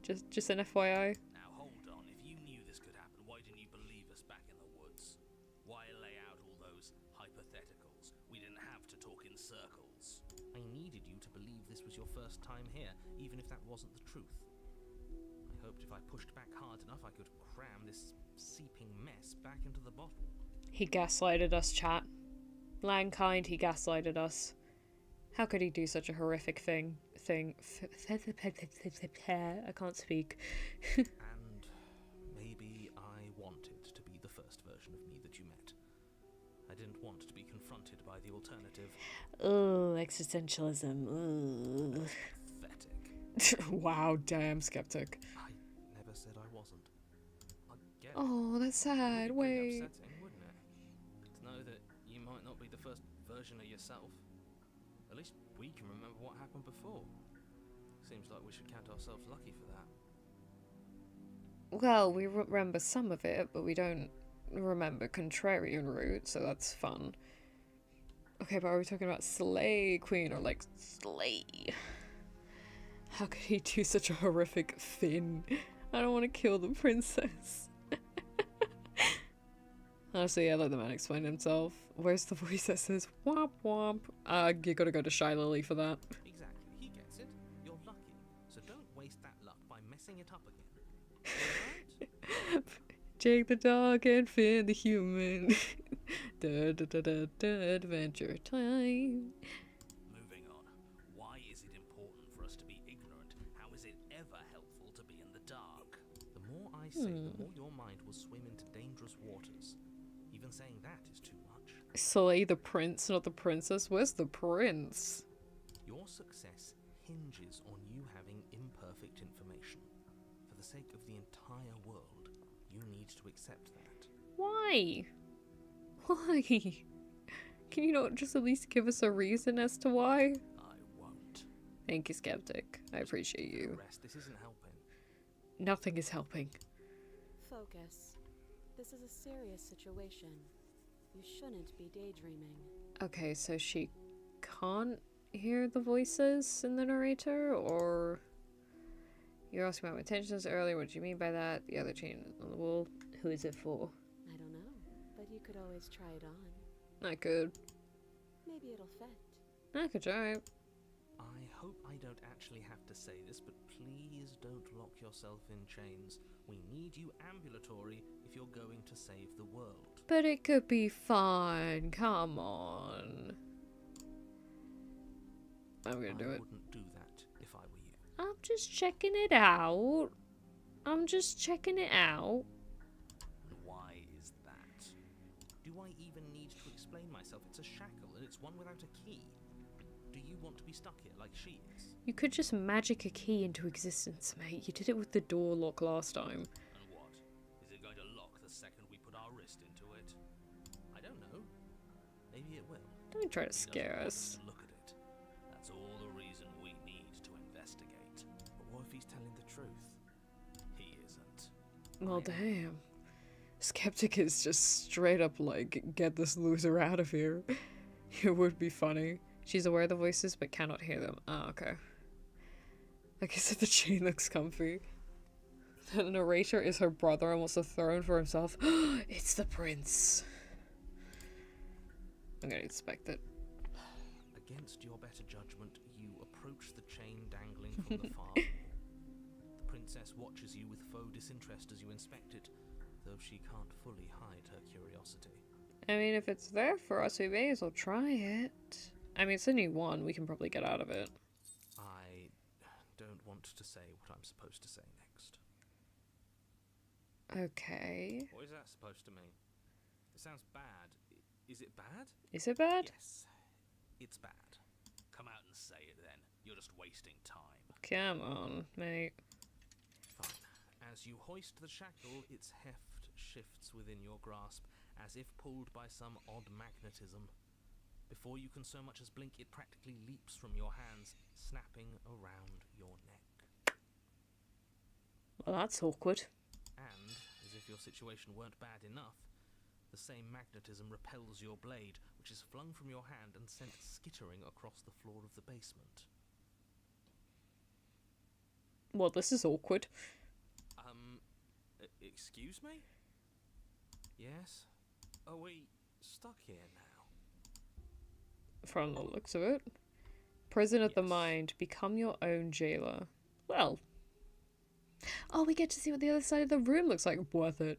Just an FYI. Now hold on. If you knew this could happen, why didn't you believe us back in the woods? Why lay out all those hypotheticals? We didn't have to talk in circles. I needed you to believe this was your first time here, even if that wasn't the truth. I hoped if I pushed back hard enough, I could cram this seeping mess back into the bottle. He gaslighted us, chat. Landkind, he gaslighted us. How could he do such a horrific thing? I can't speak. And maybe I wanted to be the first version of me that you met. I didn't want to be confronted by the alternative. Oh, existentialism. Ugh. Pathetic. Wow, damn skeptic. I never said I wasn't. I get it. Oh, that's It would sad. be Wait. pretty upsetting, wouldn't it? To know that you might not be the first version of yourself. At least we can remember what happened before. Seems like we should count ourselves lucky for that. Well, we remember some of it, but we don't remember contrarian route, so that's fun. Okay, but are we talking about Slay Queen or like Slay? How could he do such a horrific thing? I don't want to kill the princess. Honestly, I let the man explain himself. Where's the voice that says womp womp? You gotta go to Shy Lily for that. Exactly, he gets it. You're lucky. So don't waste that luck by messing it up again. Alright? Jake the dog and Finn the human. Da da da da da, adventure time. Moving on. Why is it important for us to be ignorant? How is it ever helpful to be in the dark? The more I say, the more your Slay the prince, not the princess. Where's the prince? Your success hinges on you having imperfect information. For the sake of the entire world, you need to accept that. Why? Why? Can you not just at least give us a reason as to why? I won't. Thank you, Skeptic. I appreciate you. Rest. This isn't helping. Nothing is helping. Focus. This is a serious situation. You shouldn't be daydreaming. Okay, so she can't hear the voices in the narrator, or... You're asking about my intentions earlier, what do you mean by that? The other chain on the wall, who is it for? I don't know, but you could always try it on. I could. Maybe it'll fit. I could try it. I hope I don't actually have to say this, but please don't lock yourself in chains. We need you ambulatory if you're going to save the world. But it could be fun, come on. I'm gonna do it. I wouldn't do that if I were you. I'm just checking it out. I'm just checking it out. And why is that? Do I even need to explain myself? It's a shackle and it's one without a key. Do you want to be stuck here like she is? You could just magic a key into existence, mate. You did it with the door lock last time. And what? Is it going to lock the second we put our wrist into it? I don't know. Maybe it will. Don't try to He doesn't scare want us. to look at it. That's all the reason we need to investigate. But what if he's telling the truth? He isn't. Well, I am. damn. Skeptic is just straight up like, get this loser out of here. It would be funny. She's aware of the voices but cannot hear them. Oh, okay. Like I said, the chain looks comfy. The narrator is her brother and wants the throne for himself. It's the prince. I'm gonna inspect it. Against your better judgment, you approach the chain dangling from the far wall. The princess watches you with faux disinterest as you inspect it, though she can't fully hide her curiosity. I mean, if it's there for us, we may as well try it. I mean, it's only one. We can probably get out of it. I don't want to say what I'm supposed to say next. Okay. What is that supposed to mean? It sounds bad. Is it bad? Is it bad? Yes, it's bad. Come out and say it then. You're just wasting time. Come on, mate. Fine. As you hoist the shackle, its heft shifts within your grasp, as if pulled by some odd magnetism. Before you can so much as blink, it practically leaps from your hands, snapping around your neck. Well, that's awkward. And, as if your situation weren't bad enough, the same magnetism repels your blade, which is flung from your hand and sent skittering across the floor of the basement. Well, this is awkward. Excuse me? Yes? Are we stuck here now? From the looks of it. Prison of the Yes. mind. Become your own jailer. Well. Oh, we get to see what the other side of the room looks like. Worth it.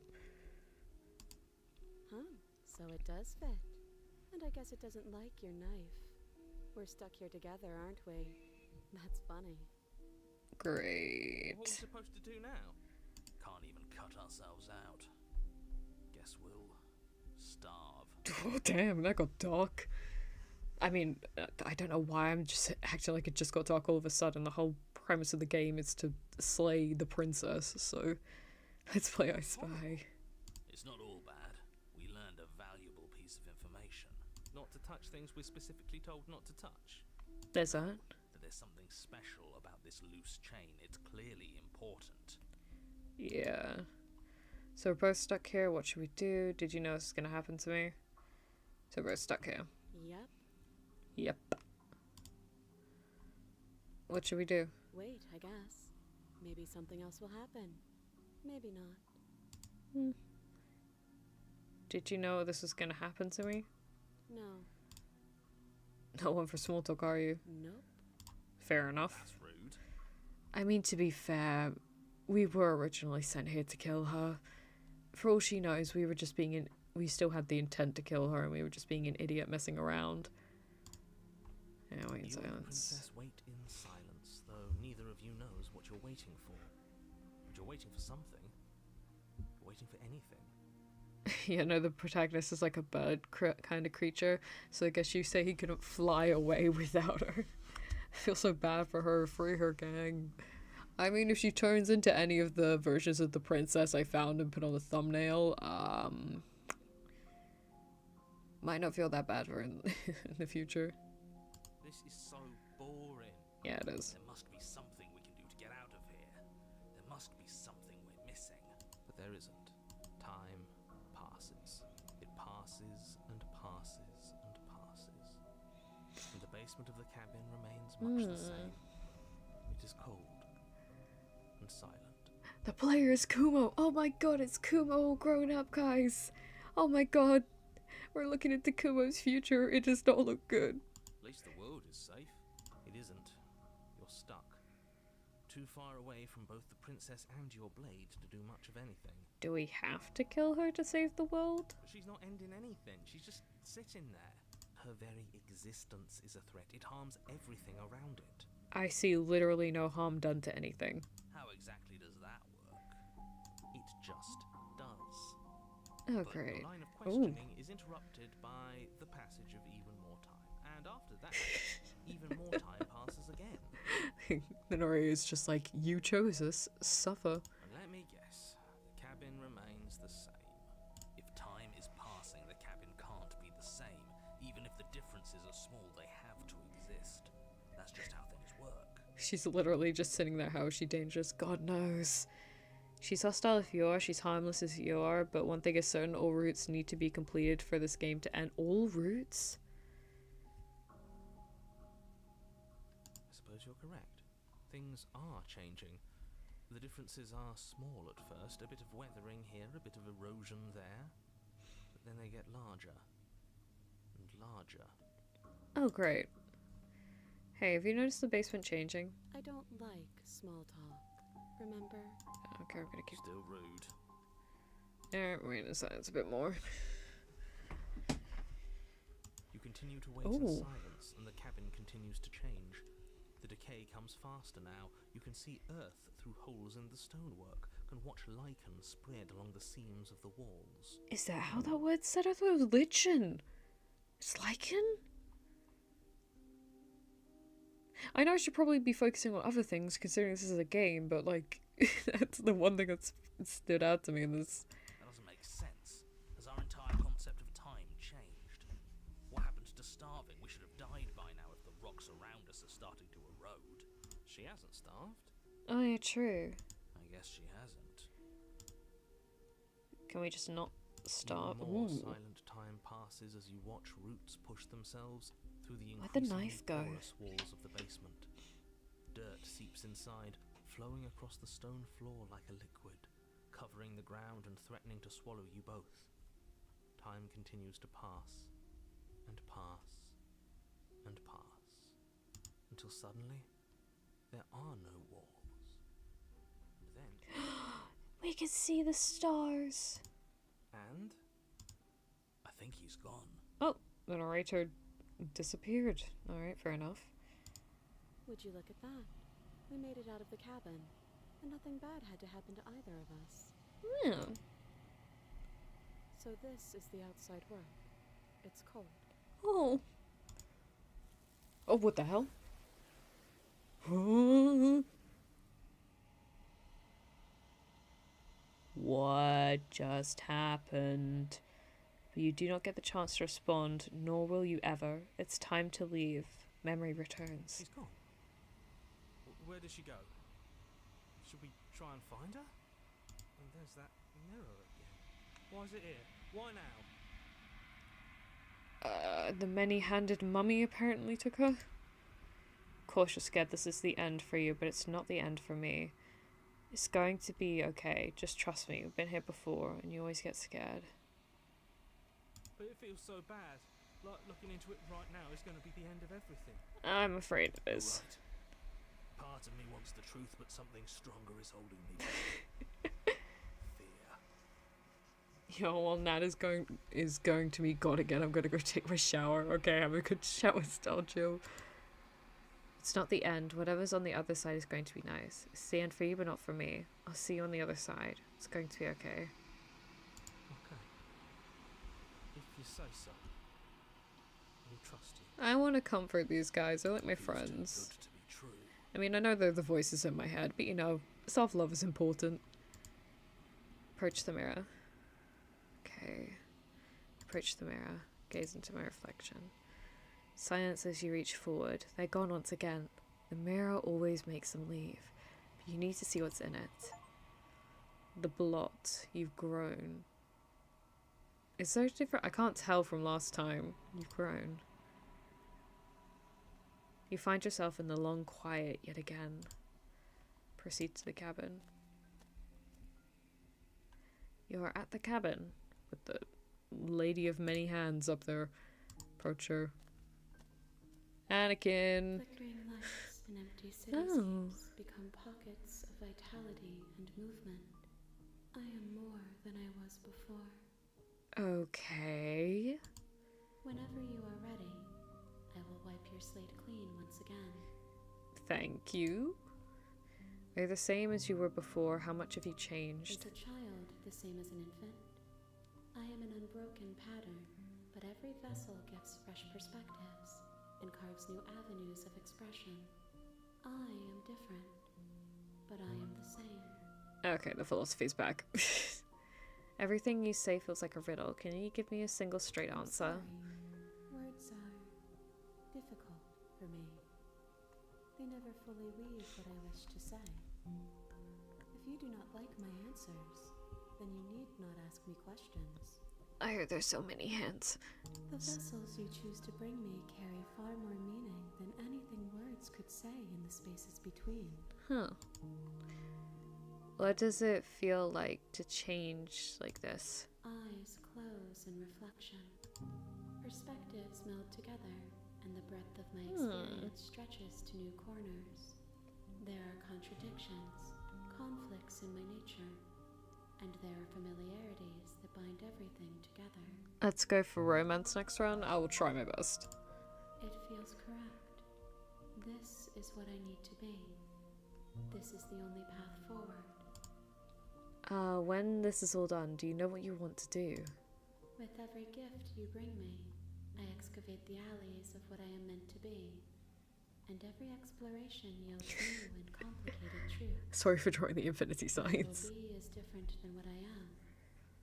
Huh, so it does fit. And I guess it doesn't like your knife. We're stuck here together, aren't we? That's funny. What are we Great. supposed to do now? Can't even cut ourselves out. Guess we'll starve. Oh, damn, that got dark. I mean, I don't know why I'm just acting like it just got dark all of a sudden. The whole premise of the game is to slay the princess, so let's play I Spy. It's not all bad. We learned a valuable piece of information. Not to touch things we're specifically told not to touch. There's that. That there's something special about this loose chain. It's clearly important. Yeah. So we're both stuck here. What should we do? Did you know this is going to happen to me? So we're both stuck here. Yep. Yep. What should we do? Wait, I guess. Maybe something else will happen. Maybe not. Did you know this was going to happen to me? No. No one for small talk, are you? Nope. Fair enough. That's rude. I mean, to be fair, we were originally sent here to kill her. For all she knows, we were just being we still had the intent to kill her, and we were just being an idiot messing around. Yeah, wait in You and the silence. princess wait in silence, though neither of you knows what you're waiting for. But you're waiting for something. You're waiting for anything. Yeah, no, the protagonist is like a bird kind of creature, so I guess you say he couldn't fly away without her. I feel so bad for her. Free her, gang. I mean, if she turns into any of the versions of the princess I found and put on the thumbnail, might not feel that bad for her in the future. This is so boring. Yeah, it is. There must be something we can do to get out of here. There must be something we're missing. But there isn't. Time passes. It passes and passes and passes. And the basement of the cabin remains much the same. It is cold and silent. The player is Kumo. Oh my god, it's Kumo grown up, guys. Oh my god. We're looking into Kumo's future. It does not look good. At least the world is safe. It isn't. You're stuck. Too far away from both the princess and your blade to do much of anything. Do we have to kill her to save the world? But she's not ending anything. She's just sitting there. Her very existence is a threat. It harms everything around it. I see literally no harm done to anything. How exactly does that work? It just does. Oh, But great. the line of questioning is interrupted by the passage of even more time. And after that, even more time passes again. The narrator is just like, you chose us, suffer. And let me guess, the cabin remains the same. If time is passing, the cabin can't be the same. Even if the differences are small, they have to exist. That's just how things work. She's literally just sitting there. How is she dangerous? God knows. She's hostile if you are, she's harmless if you are, but one thing is certain, all routes need to be completed for this game to end. All routes? I suppose you're correct. Things are changing. The differences are small at first, a bit of weathering here, a bit of erosion there, but then they get larger and larger. Oh, great. Hey, have you noticed the basement changing? I don't like small talk. Remember? Okay, I'm gonna keep... Still rude. Yeah, we're gonna silence a bit more. You continue to wait Ooh. in silence, and the cabin continues to change. The decay comes faster now. You can see earth through holes in the stonework, can watch lichen spread along the seams of the walls. Is that how that word said? I thought it was lichen. It's lichen? I know I should probably be focusing on other things considering this is a game, but like, that's the one thing that's stood out to me in this. That doesn't make sense. Has our entire concept of time changed? What happened to starving? We should have died by now if the rocks around us are starting to erode. She hasn't starved. Oh yeah, true. I guess she hasn't. Can we just not stop? More Ooh. silent time passes as you watch roots push themselves through the Where'd the increasingly knife go? porous walls of the basement. Dirt seeps inside, flowing across the stone floor like a liquid, covering the ground and threatening to swallow you both. Time continues to pass, and pass, and pass, until suddenly there are no walls. And then, We can see the stars. and I think he's gone. Oh, the narrator disappeared. Alright, fair enough. Would you look at that? We made it out of the cabin, and nothing bad had to happen to either of us. Yeah. So this is the outside world. It's cold. Oh. Oh, what the hell? What just happened? But you do not get the chance to respond, nor will you ever. It's time to leave. Memory returns. she's gone. Where did she go? Should we try and find her? And there's that mirror again. Why is it here? Why now? The many-handed mummy apparently took her. Of course you're scared this is the end for you, but it's not the end for me. It's going to be okay. Just trust me. We've been here before, and you always get scared. But it feels so bad. Like looking into it right now is going to be the end of everything. I'm afraid it is. Right. Part of me wants the truth, but something stronger is holding me back. Fear. Yo, while Nat is going to meet God again, I'm gonna go take my shower. Okay, have a good shower still, Jill. It's not the end. Whatever's on the other side is going to be nice. It's the end for you, but not for me. I'll see you on the other side. It's going to be okay. Okay. If you say so, we'll trust you. I want to comfort these guys. They're like my Feels too friends. good to be true. I mean, I know they're the voices in my head, but you know, self-love is important. Approach the mirror. Okay. Approach the mirror. Gaze into my reflection. Silence as you reach forward. They're gone once again. The mirror always makes them leave. But you need to see what's in it. The blot. You've grown. Is there different? I can't tell from last time. You've grown. You find yourself in the long quiet yet again. Proceed to the cabin. You are at the cabin with the lady of many hands up there. Approach her. Anakin. Flickering lights in empty Oh. cityscapes become pockets of vitality and movement. I am more than I was before. Okay. Whenever you are ready, I will wipe your slate clean once again. Thank you. Are you the same as you were before? How much have you Is changed? a child the same as an infant? I am an unbroken pattern, but every vessel gives fresh perspectives and carves new avenues of expression. I am different, but I am the same. Okay, the philosophy's back. Everything you say feels like a riddle. Can you give me a single straight answer? Sorry, words are difficult for me. They never fully weave what I wish to say. If you do not like my answers, then you need not ask me questions. I heard there's so many hands. The vessels you choose to bring me carry far more meaning than anything words could say in the spaces between. Huh. What does it feel like to change like this? Eyes close in reflection. Perspectives meld together, and the breadth of my experience stretches to new corners. There are contradictions, conflicts in my nature, and there are familiarities that bind everything together. Let's go for romance next round. I will try my best. It feels correct. This is what I need to be. This is the only path forward. When this is all done, do you know what you want to do? With every gift you bring me, I excavate the alleys of what I am meant to be, and every exploration yields new and complicated truths. Sorry for drawing the infinity What I signs. will be is different than what I am.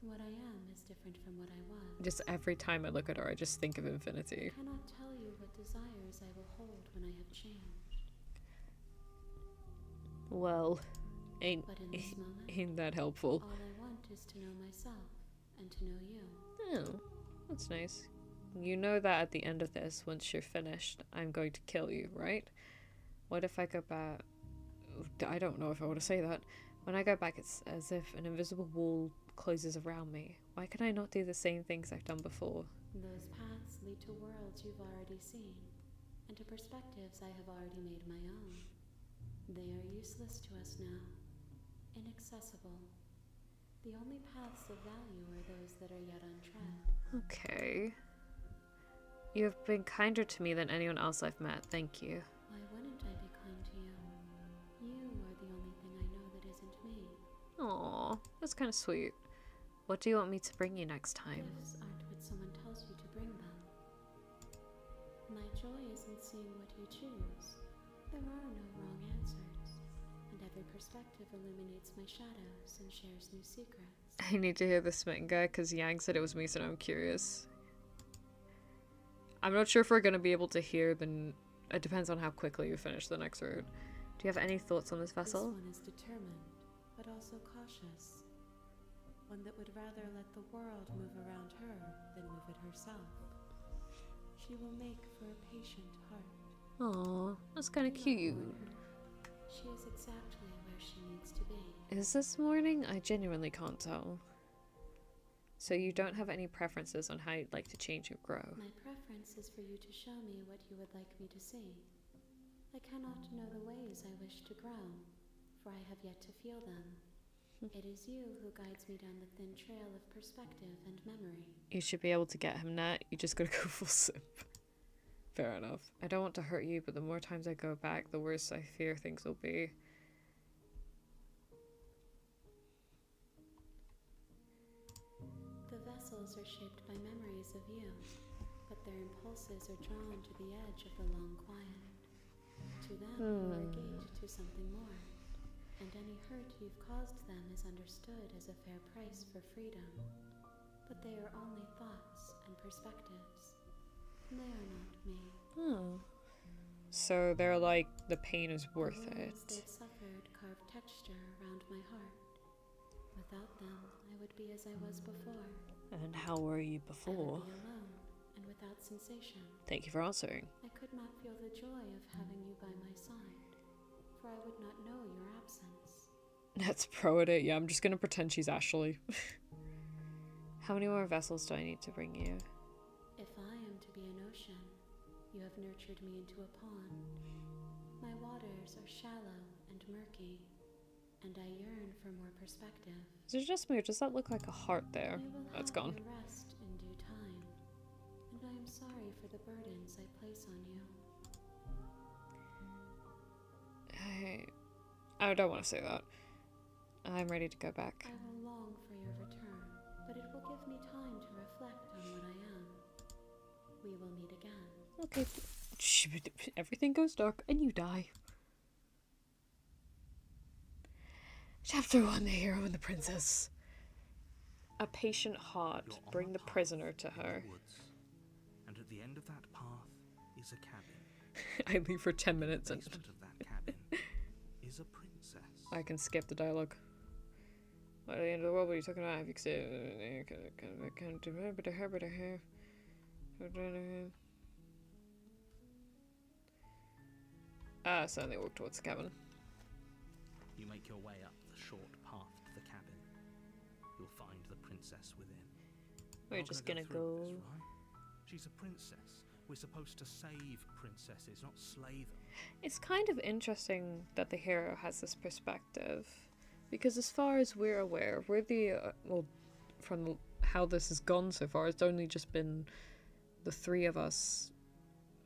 What I am is different from what I was. Just every time I look at her, I just think of infinity. I cannot tell you what desires I will hold when I have changed. Well, ain't But in this moment, ain't that helpful? all I want is to know myself and to know you. Oh, that's nice. You know that at the end of this, once you're finished, I'm going to kill you, right? What if I go back? I don't know if I want to say that. When I go back, it's as if an invisible wall closes around me. Why can I not do the same things I've done before? Those paths lead to worlds you've already seen, and to perspectives I have already made my own. They are useless to us now, inaccessible. The only paths of value are those that are yet untread. Okay. You have been kinder to me than anyone else I've met. Thank you. Why wouldn't I be kind to you? You are the only thing I know that isn't me. Aw, that's kind of sweet. What do you want me to bring you next time? Gifts aren't what someone tells you to bring them. My joy is in seeing what you choose. There are no wrong answers, and every perspective illuminates my shadows and shares new secrets. I need to hear the smitten guy because Yang said it was me, so now I'm curious. I'm not sure if we're going to be able to hear it depends on how quickly you finish the next route. Do you have any thoughts on this vessel? This one is determined, but also cautious. One that would rather let the world move around her than move it herself. She will make for a patient heart. Aw, that's kind of cute. She is exactly where she needs to be. Is this morning? I genuinely can't tell. So you don't have any preferences on how you'd like to change or grow? My preference is for you to show me what you would like me to see. I cannot know the ways I wish to grow, for I have yet to feel them. It is you who guides me down the thin trail of perspective and memory. You should be able to get him, Nat. You just gotta go full simp. Fair enough. I don't want to hurt you, but the more times I go back, the worse I fear things will be. The vessels are shaped by memories of you, but their impulses are drawn to the edge of the long quiet. To them, you are a gate to something more, and any hurt you've caused them is understood as a fair price for freedom. But they are only thoughts and perspectives. They are not me. Oh. So they're like, the pain is worth The it. wounds they've suffered carve texture around my heart. Without them, I would be as I was before. And how were you I before? would be alone and without sensation. Thank you for answering. I could not feel the joy of having you by my side, for I would not know your absence. That's pro at it. Yeah, I'm just gonna pretend she's Ashley. How many more vessels do I need to bring you? If I am to be an ocean, you have nurtured me into a pond. My waters are shallow and murky, and I yearn for more perspective. Is it just me, or does that look like a heart there? You will That's have gone. your rest in due time, and I am sorry for the burdens I place on you. I don't want to say that. I'm ready to go back. I will long for your return, but it will give me time to reflect on what I am. We will meet again. Okay. Everything goes dark and you die. Chapter 1, The Hero and the Princess. A patient heart. You're on Bring a the path prisoner to in the her. woods, and at the end of that path is a cabin. I leave for 10 minutes The and basement of that cabin is a princess. I can skip the dialogue. At the end of the world, what are you talking about? Have you so they walk towards the cabin. You make your way up the short path to the cabin. You'll find the princess within. We're Not just through gonna this, go. right? She's a princess. We're supposed to save princesses, not slay them. It's kind of interesting that the hero has this perspective, because as far as we're aware, we're the from how this has gone so far, it's only just been the three of us,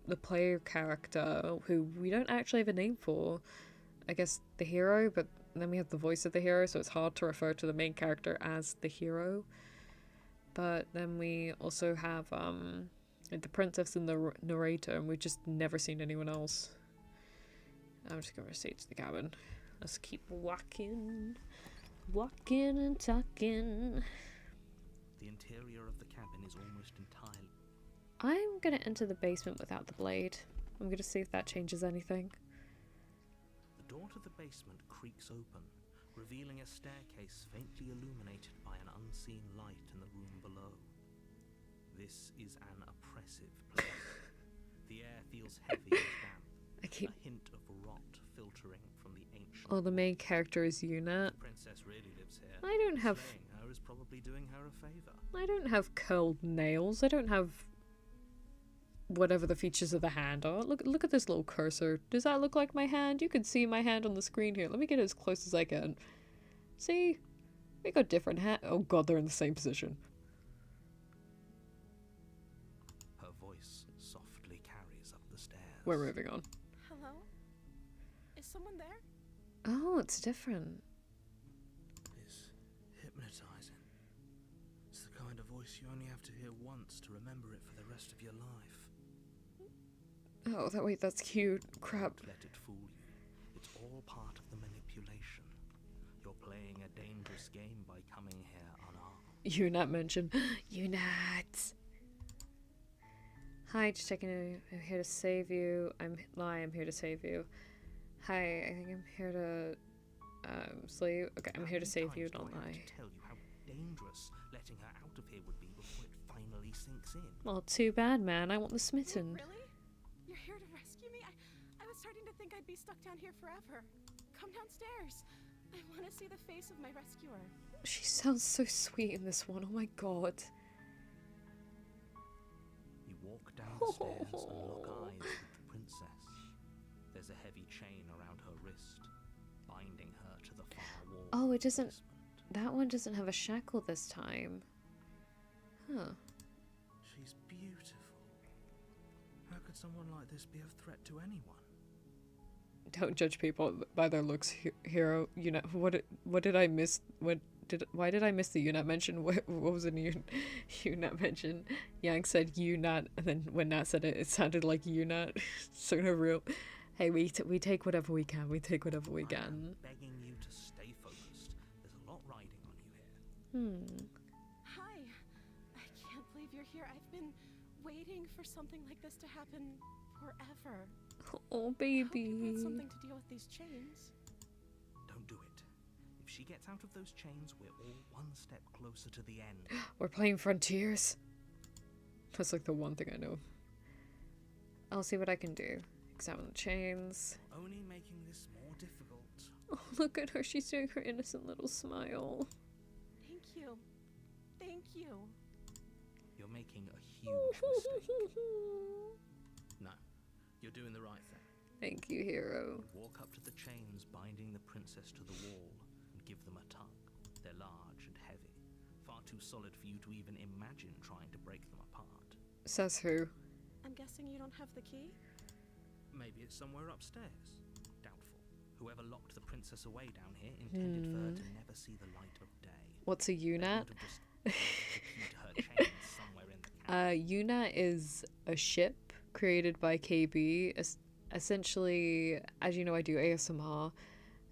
the player character, who we don't actually have a name for. I guess the hero, but then we have the voice of the hero, so it's hard to refer to the main character as the hero. But then we also have the princess and the narrator, and we've just never seen anyone else. I'm just gonna proceed to the cabin. Let's keep walking and talking. The interior of the cabin is almost entirely. I'm gonna enter the basement without the blade. I'm gonna see if that changes anything. The door to the basement creaks open, revealing a staircase faintly illuminated by an unseen light in the room below. This is an oppressive place. The air feels heavy and damp. A hint of rot filtering from the ancient. Oh, the main character is Unit. The princess really lives here. I don't have. Slaying her is probably doing her a favor. I don't have curled nails. I don't have whatever the features of the hand are. Look at this little cursor. Does that look like my hand? You can see my hand on the screen here. Let me get as close as I can. See? We got different hands. Oh god, they're in the same position. Her voice softly carries up the stairs. We're moving on. Hello? Is someone there? Oh, it's different. It's hypnotizing. It's the kind of voice you only have to hear once to remember it for the rest of your life. Oh, wait, that's cute. Crap. Don't let it fool you. It's all part of the manipulation. You're playing a dangerous game by coming here unarmed. Unit mentioned. Unit! Hi, just checking in. I'm here to save you. I'm here to save you. Hi, I think I'm here to slay you. Okay, I'm here to save you, don't I lie. have to tell you how dangerous letting her out of here would be before it finally sinks in. Well, too bad, man. I want the smitten. Really? You're here to rescue me? I was starting to think I'd be stuck down here forever. Come downstairs. I want to see the face of my rescuer. She sounds so sweet in this one. Oh my god. You walk down the stairs and lock eyes with the princess. There's a heavy chain around her wrist, binding her to the far wall. Oh, of it the doesn't. basement. That one doesn't have a shackle this time. Huh. She's beautiful. How could someone like this be of threat to anyone? Don't judge people by their looks, hero. You know what did I miss? What why did I miss the UNAT mention? What was a UNAT mention? Yang said UNAT, and then when Nat said it, it sounded like UNAT. So no real. Hey, we take whatever we can. We take whatever we can. I'm begging you to stay focused. There's a lot riding on you here. Hi. I can't believe you're here. I've been waiting for something like this to happen forever. Oh, I hope you baby. brought something to deal with these chains. Don't do it. If she gets out of those chains, we're all one step closer to the end. We're playing Frontiers. That's like the one thing I know. I'll see what I can do. Examine the chains. Only making this more difficult. Oh, look at her. She's doing her innocent little smile. Thank you. Thank you. You're making a huge mistake. No, you're doing the right thing. Thank you, hero. Walk up to the chains binding the princess to the wall and give them a tug. They're large and heavy, far too solid for you to even imagine trying to break them apart. Says who? I'm guessing you don't have the key? Maybe it's somewhere upstairs. Doubtful. Whoever locked the princess away down here intended for her to never see the light of day. What's a They UNAT? would have just left the key to her chains somewhere in the cabin. UNAT is a ship created by KB. Essentially, as you know, I do ASMR.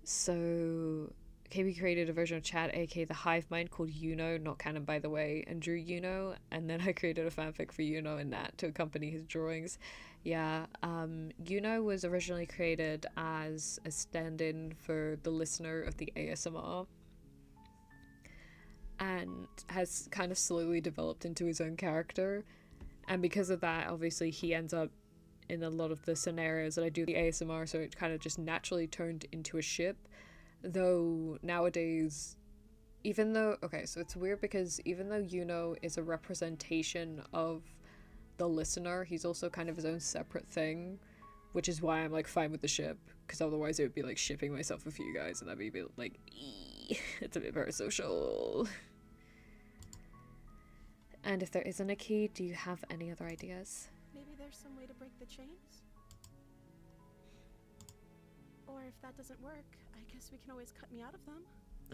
So KB created a version of chat, aka the hive mind, called Yuno, not canon by the way, and drew Yuno, and then I created a fanfic for Yuno and Nat to accompany his drawings. Yeah, Yuno was originally created as a stand-in for the listener of the ASMR, and has kind of slowly developed into his own character, and because of that, obviously he ends up in a lot of the scenarios that I do the ASMR, so it kind of just naturally turned into a ship. Though nowadays, even though, okay, so it's weird because even though Yuno is a representation of the listener, he's also kind of his own separate thing, which is why I'm like fine with the ship, because otherwise it would be like shipping myself with you guys, and that'd be a bit like, it's a bit parasocial. And if there isn't a key, do you have any other ideas? Maybe there's some way to break the chains? Or if that doesn't work, I guess we can always cut me out of them.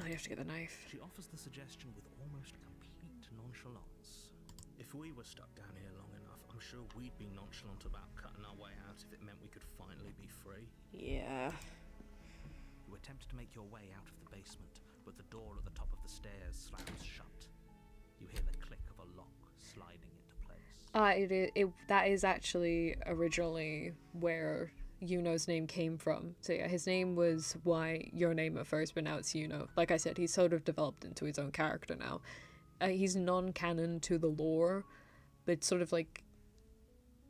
Oh, you have to get the knife. She offers the suggestion with almost complete nonchalance. If we were stuck down here long enough, I'm sure we'd be nonchalant about cutting our way out if it meant we could finally be free. Yeah. You attempt to make your way out of the basement, but the door at the top of the stairs slams shut. You hear the click of a lock sliding into place. That is actually originally where Yuno's name came from. So yeah, his name was your name at first, but now it's Yuno. Like I said, he's sort of developed into his own character now. He's non-canon to the lore, but it's sort of like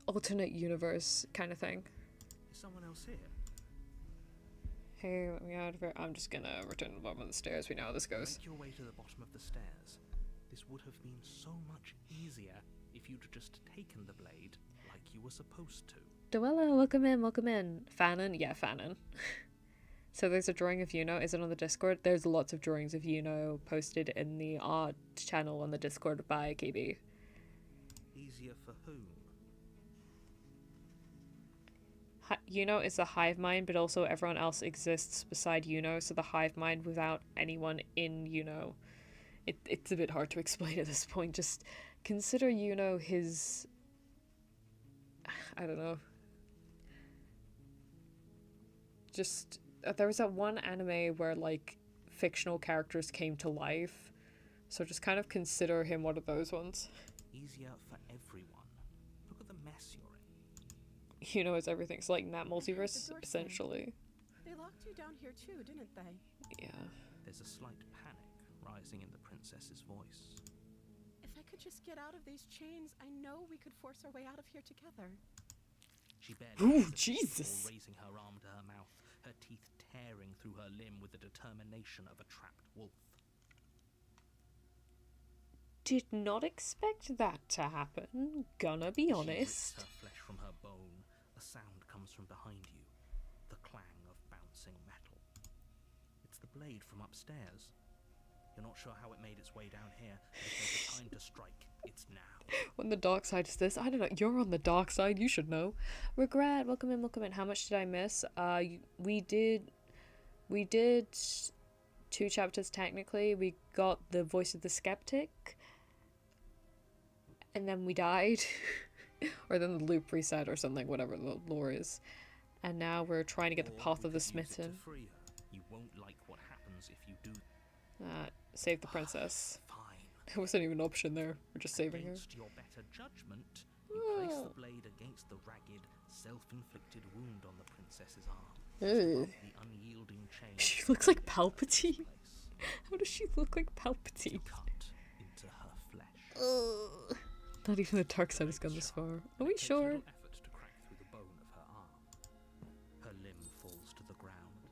alternate universe kind of thing. Is someone else here? Hey, let me out of here. I'm just gonna return to the bottom of the stairs. We know how this goes. Make your way to the bottom of the stairs. This would have been so much easier if you'd just taken the blade like you were supposed to. Duella, welcome in, welcome in. Fanon? Yeah, Fanon. So there's a drawing of Yuno. Is it on the Discord? There's lots of drawings of Yuno posted in the art channel on the Discord by KB. Easier for whom? Yuno is a hive mind, but also everyone else exists beside Yuno, so the hive mind without anyone in Yuno. It's a bit hard to explain at this point. Just consider Yuno his... I don't know. Just... there was that one anime where, like, fictional characters came to life. So just kind of consider him one of those ones. Easier for everyone. Look at the mess you're in. Yuno is everything. It's like that The multiverse, door essentially. They locked you down here too, didn't they? Yeah. There's a slight panic rising in the princess's voice. If I could just get out of these chains, I know we could force our way out of here together. She barely Ooh, hesitates Jesus. before raising her arm to her mouth, her teeth tearing through her limb with the determination of a trapped wolf. Did not expect that to happen. Gonna be She honest. rips her flesh from her bone. A sound comes from behind you, the clang of bouncing metal. It's the blade from upstairs. You're not sure how it made its way down here, but if there's a time to strike, it's now. When the dark side is this, I don't know. You're on the dark side. You should know. Regret. Welcome in. Welcome in. How much did I miss? We did 2 chapters technically. We got the voice of the skeptic, and then we died. Or then the loop reset or something, whatever the lore is. And now we're trying to get the path of the smitten. You won't like what happens if you do. Save the princess. Fine. There wasn't even an option there. We're just saving her. Against your better judgment, you place the blade against the ragged, self-inflicted wound on the princess's arm. Ew. The unyielding chain. She looks like Palpatine. How does she look like Palpatine? Cut into her flesh. Ugh. Not even the dark side has gone this far. Are we sure? Effort to crack through the bone of her arm. Her limb falls to the ground,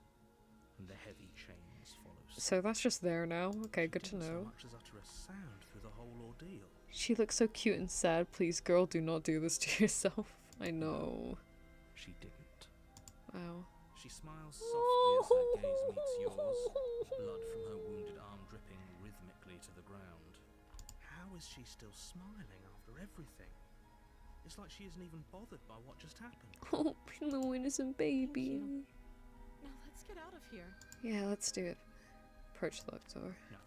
and the heavy chains follow. So that's just there now. Okay, good to So know. much as utter a sound through the whole ordeal. She looks so cute and sad. Please, girl, do not do this to yourself. I know. She didn't. Wow. She smiles softly as her gaze meets yours, blood from her wounded arm dripping rhythmically to the ground. How is she still smiling after everything? It's like she isn't even bothered by what just happened. Oh, no innocent baby. Now let's get out of here. Yeah, let's do it. Approach the locked door. No,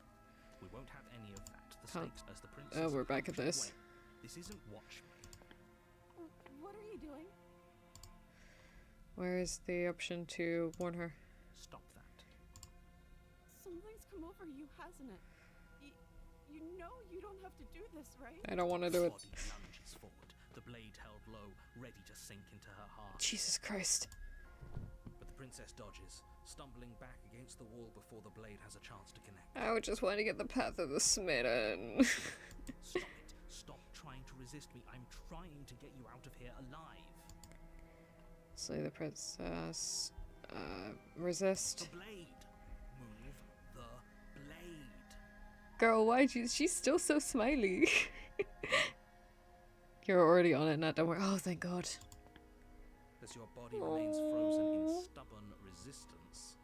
we won't have any of that. The Can't. stakes as the princess. Oh, we're back at this. Wait, this isn't watch me. What are you doing? Where is the option to warn her? Stop that. Something's come over you, hasn't it? You know you don't have to do this, right? I don't want to do it. Body lunges forward, the blade held low, ready to sink into her heart. Jesus Christ. But the princess dodges, stumbling back against the wall before the blade has a chance to connect. I would just want to get the path of the smitten. Stop it. Stop trying to resist me. I'm trying to get you out of here alive. Slay the princess. Resist. The blade. Move the blade. Girl, why'd you? She's still so smiley. You're already on it, Nat. Don't worry. Oh, thank God. As your body remains frozen in stubborn resistance,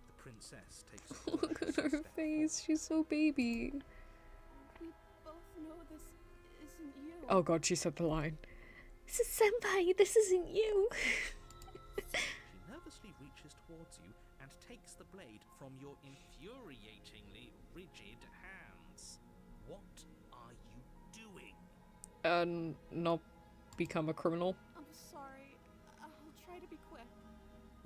the princess takes a Look cautious at her step face. She's so baby. We both know this isn't you. Oh God, she said the line. This is Senpai. This isn't you. She nervously reaches towards you and takes the blade from your infuriatingly rigid hands. What are you doing? Not become a criminal. I'm sorry. I'll try to be quick.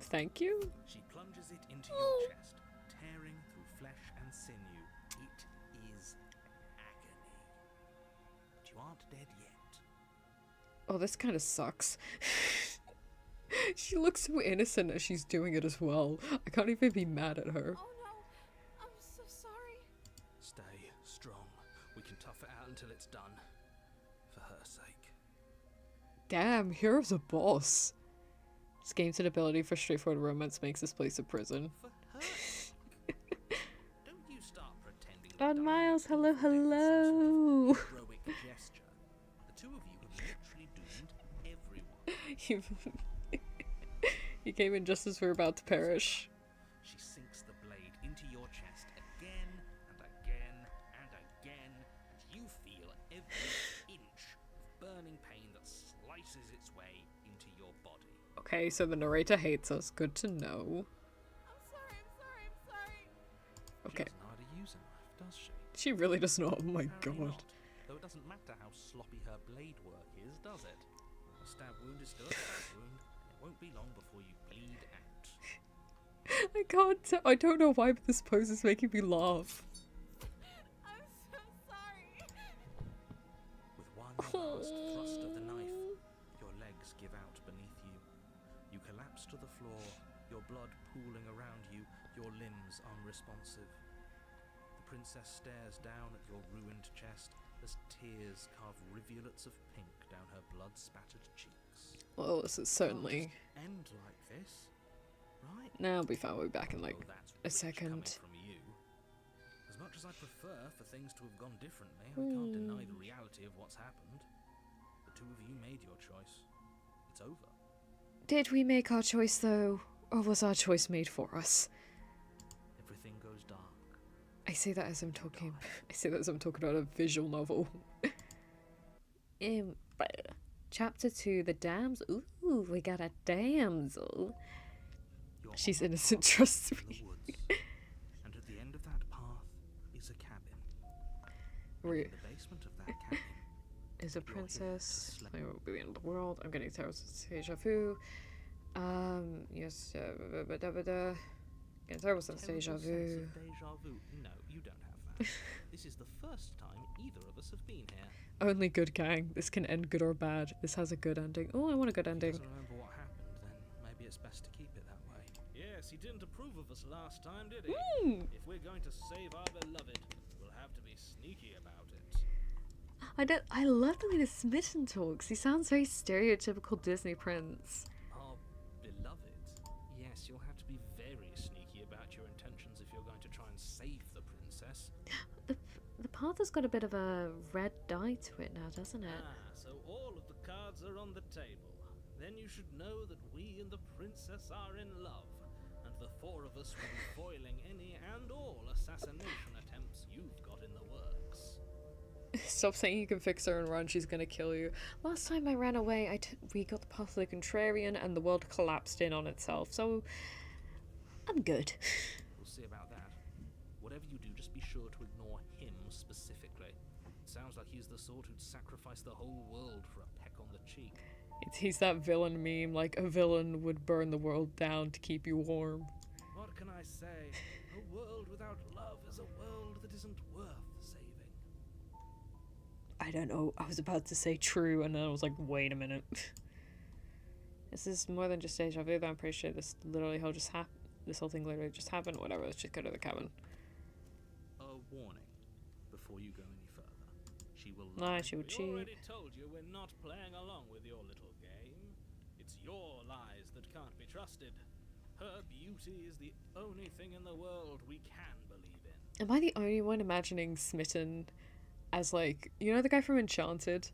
Thank you. She plunges it into your chest, tearing through flesh and sinew. It is agony. But you aren't dead yet. Oh, this kind of sucks. She looks so innocent as she's doing it as well. I can't even be mad at her. Oh no. I'm so sorry. Stay strong. We can tough it out until it's done. For her sake. Damn, Hero's a boss. This game's inability for straightforward romance makes this place a prison. For her sake. Don't you start pretending that Don Diana Miles, can hello, forget some hello. sort of heroic gesture. The two of you have literally doomed everyone. You came in just as we were about to perish. She sinks the blade into your chest again and again and again, and you feel every inch of burning pain that slices its way into your body. Okay, so the narrator hates us. Good to know. I'm sorry. She Okay. doesn't know how to use a knife, does she? She really does not. Oh my Apparently God. not. Though it doesn't matter how sloppy her blade work is, does it? A stab wound is still a stab wound. It won't be long before you bleed out. I can't. I don't know why, but this pose is making me laugh. I'm so sorry. With one last thrust of the knife, your legs give out beneath you. You collapse to the floor, your blood pooling around you, your limbs unresponsive. The princess stares down at your ruined chest as tears carve rivulets of pink down her blood-spattered cheeks. Well, this is certainly. End like this, right? Now we found we'll be back in like Well, that's a rich second. coming from you. As much as I prefer for things to have gone differently, I can't deny the reality of what's happened. The two of you made your choice. It's over. Did we make our choice though, or was our choice made for us? Everything goes dark. I say that as I'm talking. I say that as I'm talking about a visual novel. Chapter 2, the dams. Ooh, we got a damsel. You're She's on the innocent, path trust through me. the woods, and at the end of And Re- in the basement of that cabin, is a You're here to princess. slay. I will be the end of the world. I'm getting terrible deja vu. Yes, getting terrible sense of deja terrible sense vu. of deja vu. No, you don't have that. This is the first time either of us have been here. Only good gang. This can end good or bad. This has a good ending. Oh, I want a good If he ending. doesn't remember what happened, then maybe it's best to keep it that way. Yes, he didn't approve of us last time, did he? If we're going to save our beloved, we'll have to be sneaky about it. I love the way the Smitten talks. He sounds very stereotypical Disney prince. Our beloved? Yes, you'll have to be very sneaky about your intentions if you're going to try and save the princess. The path has got a bit of a red dye to it now, doesn't it? So all of the cards are on the table. Then you should know that we and the princess are in love, and the four of us will be foiling any and all assassination attempts you've got in the works. Stop saying you can fix her and run, she's gonna kill you. Last time I ran away, we got the path of the contrarian and the world collapsed in on itself, so I'm good. We'll see about that. Whatever you do, just be sure to ignore him specifically. Sounds like he's the sort who'd sacrifice the whole world for a peck on the cheek. He's that villain meme, like a villain would burn the world down to keep you warm. What can I say? A world without love is a world that isn't worth saving. I don't know, I was about to say true and then I was like, wait a minute. This is more than just deja vu, though I'm pretty sure this whole thing literally just happened. Whatever, let's just go to the cabin. A warning before you go any further. She will Lie, lie. she would We cheat. already told you we're not playing along with your little game. It's your lies that can't be trusted. Her beauty is the only thing in the world we can believe in. Am I the only one imagining Smitten as like, you know the guy from Enchanted?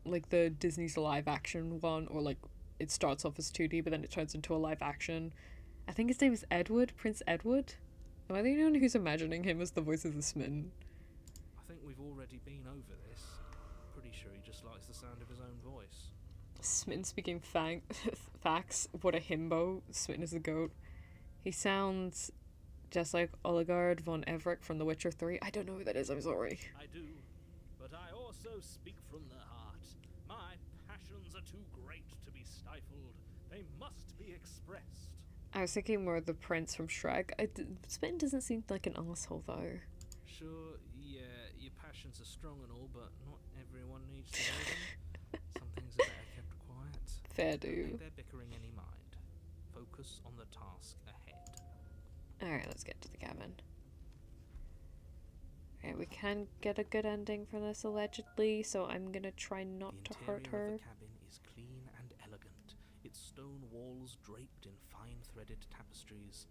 Like the Disney's live action one, or like it starts off as 2D but then it turns into a live action. I think his name is Edward, Prince Edward. Am I the only one who's imagining him as the voice of the Smitten? I think we've already been over this. Pretty sure he just likes the sound of his own voice. Smitten speaking facts. What a himbo. Smitten is the goat. He sounds just like Oligard von Everick from The Witcher 3. I don't know who that is, I'm sorry. I do, but I also speak from the heart. My passions are too great to be stifled. They must be expressed. I was thinking more of the prince from Shrek. Smitten doesn't seem like an asshole though. Sure, yeah, your passions are strong and all, but not everyone needs to know them. Some things are better kept quiet. Fair Don't pay do. their bickering any mind. Focus on the task ahead. Alright, let's get to the cabin. Alright, we can get a good ending from this allegedly, so I'm gonna try not The to hurt interior her. of the cabin is clean and elegant, its stone walls draped in fine-threaded tapestries,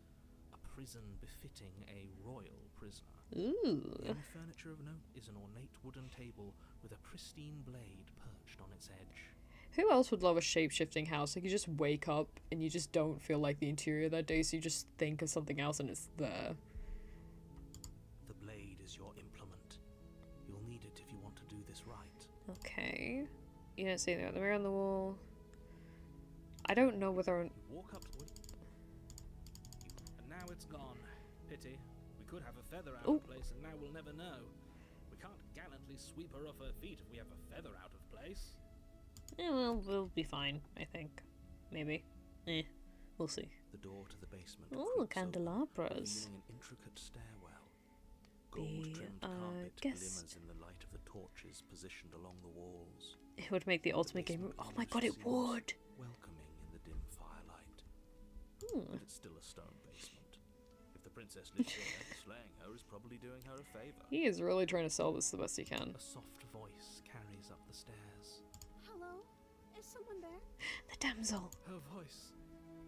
a prison befitting a royal prisoner. Ooh. The only furniture of note is an ornate wooden table with a pristine blade perched on its edge. Who else would love a shape-shifting house? Like, you just wake up and you just don't feel like the interior that day, so you just think of something else and it's there. The blade is your implement. You'll need it if you want to do this right. Okay. You didn't see the mirror on the wall. I don't know whether... You walk up to it, And now it's gone. Pity. We could have a feather out Ooh. of place, and now we'll never know. We can't gallantly sweep her off her feet if we have a feather out of place. Yeah, well, we'll be fine, I think. Maybe. We'll see. the door to the basement. Ooh, creaks open, candelabras. revealing an intricate stairwell. Be Gold-trimmed a carpet guest. glimmers in the light of the torches positioned along the walls. It would make the ultimate game. Oh my god, it would! Welcoming in the dim firelight. But it's still a stone basement. If the princess lives there, slaying her is probably doing her a favor. He is really trying to sell this the best he can. A soft voice carries up the stairs. Hello? Is someone there? The damsel! Her voice.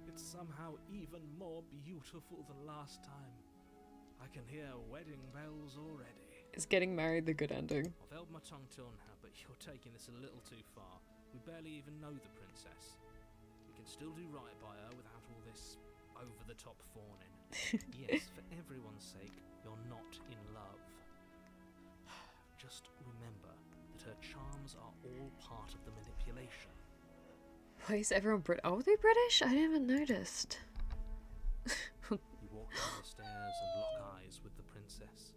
It's somehow even more beautiful than last time. I can hear wedding bells already. Is getting married the good ending? I've held my tongue till now, but you're taking this a little too far. We barely even know the princess. We can still do right by her without all this over-the-top fawning. Yes, for everyone's sake, you're not in love. Just remember that her charms are all part of the manipulation. Why is everyone Oh, are they British? I haven't noticed. You walk down the stairs and lock eyes with the princess.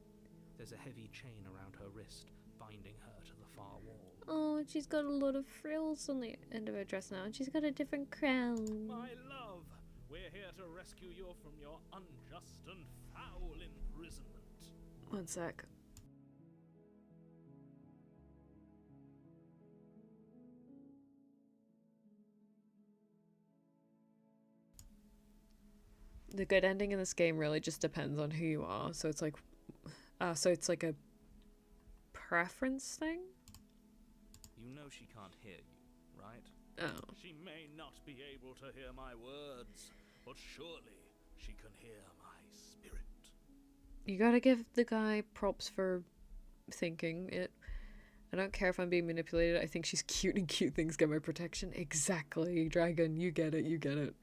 There's a heavy chain around her wrist, binding her to the far wall. Oh, and she's got a lot of frills on the end of her dress now, and she's got a different crown. My love, we're here to rescue you from your unjust and foul imprisonment. One sec. The good ending in this game really just depends on who you are. So it's like a preference thing. You know she can't hear you, right? Oh. She may not be able to hear my words, but surely she can hear my spirit. You gotta give the guy props for thinking it. I don't care if I'm being manipulated. I think she's cute, and cute things get my protection. Exactly, dragon. You get it. You get it.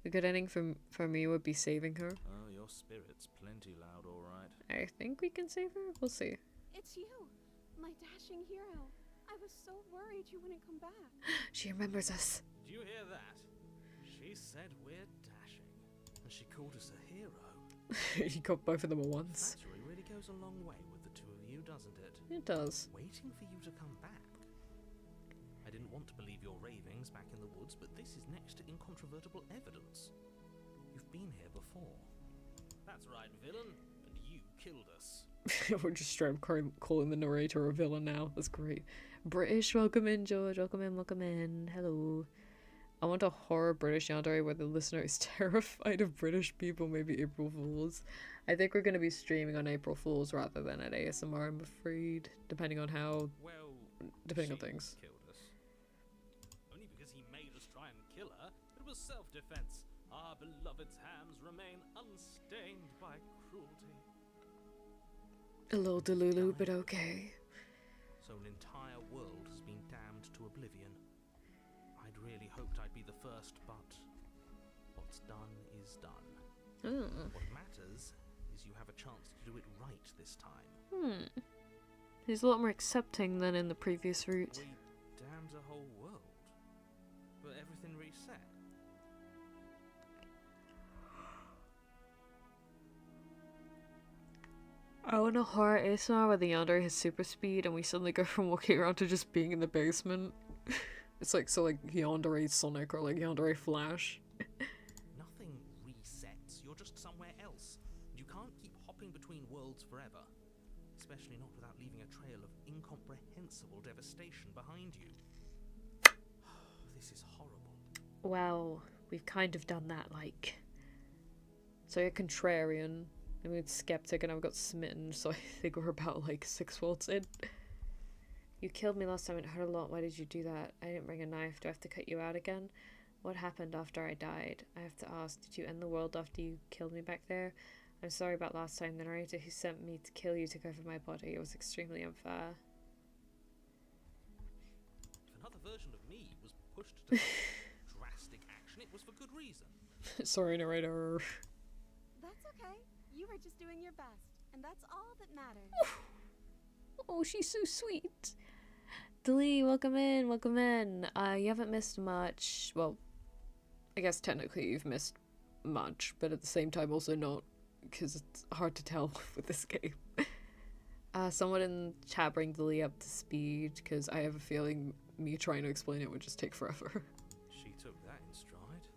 The good ending for me would be saving her. Oh, your spirit's plenty loud, all right. I think we can save her. We'll see. It's you, my dashing hero. I was so worried you wouldn't come back. She remembers us. Do you hear that? She said we're dashing. And she called us a hero. You got both of them at once. Flattery really goes a long way with the two of you, doesn't it? It does. Waiting for you to come back. I didn't want to believe your ravings back in the woods, but this is next to incontrovertible evidence. You've been here before. That's right, villain. And you killed us. We're just straight up calling the narrator a villain now. That's great. British, welcome in, George. Welcome in, welcome in. Hello. I want a horror British yandere where the listener is terrified of British people, maybe April Fools. I think we're going to be streaming on April Fools rather than at ASMR, I'm afraid. Depending on how... Well, depending on she things. killed us. Only because he made us try and kill her. It was self-defense. Our beloved's hands remain unstained by cruelty. A little delulu, but okay. So an entire world has been damned to oblivion. I'd really hoped I'd be the first, but what's done is done. Oh. What matters is you have a chance to do it right this time. He's a lot more accepting than in the previous route. We damned a whole world, but everything reset. I want a horror ASMR where the yandere has super speed and we suddenly go from walking around to just being in the basement. It's like, so like yandere Sonic or like yandere Flash. Nothing resets, you're just somewhere else. You can't keep hopping between worlds forever. Especially not without leaving a trail of incomprehensible devastation behind you. This is horrible. Well, we've kind of done that, like. So you're contrarian. I mean, skeptic, and I've got smitten, so I think we're about like 6 worlds in. You killed me last time, it hurt a lot. Why did you do that? I didn't bring a knife. Do I have to cut you out again? What happened after I died? I have to ask, did you end the world after you killed me back there? I'm sorry about last time. The narrator who sent me to kill you took over my body. It was extremely unfair. If another version of me was pushed to drastic action, it was for good reason. Sorry, narrator. That's okay. You were just doing your best, and that's all that matters. Oh, she's so sweet. Dlee, welcome in, welcome in. You haven't missed much. Well, I guess technically you've missed much, but at the same time also not, because it's hard to tell with this game. Someone in chat bring Dlee up to speed, because I have a feeling me trying to explain it would just take forever. She took that in stride,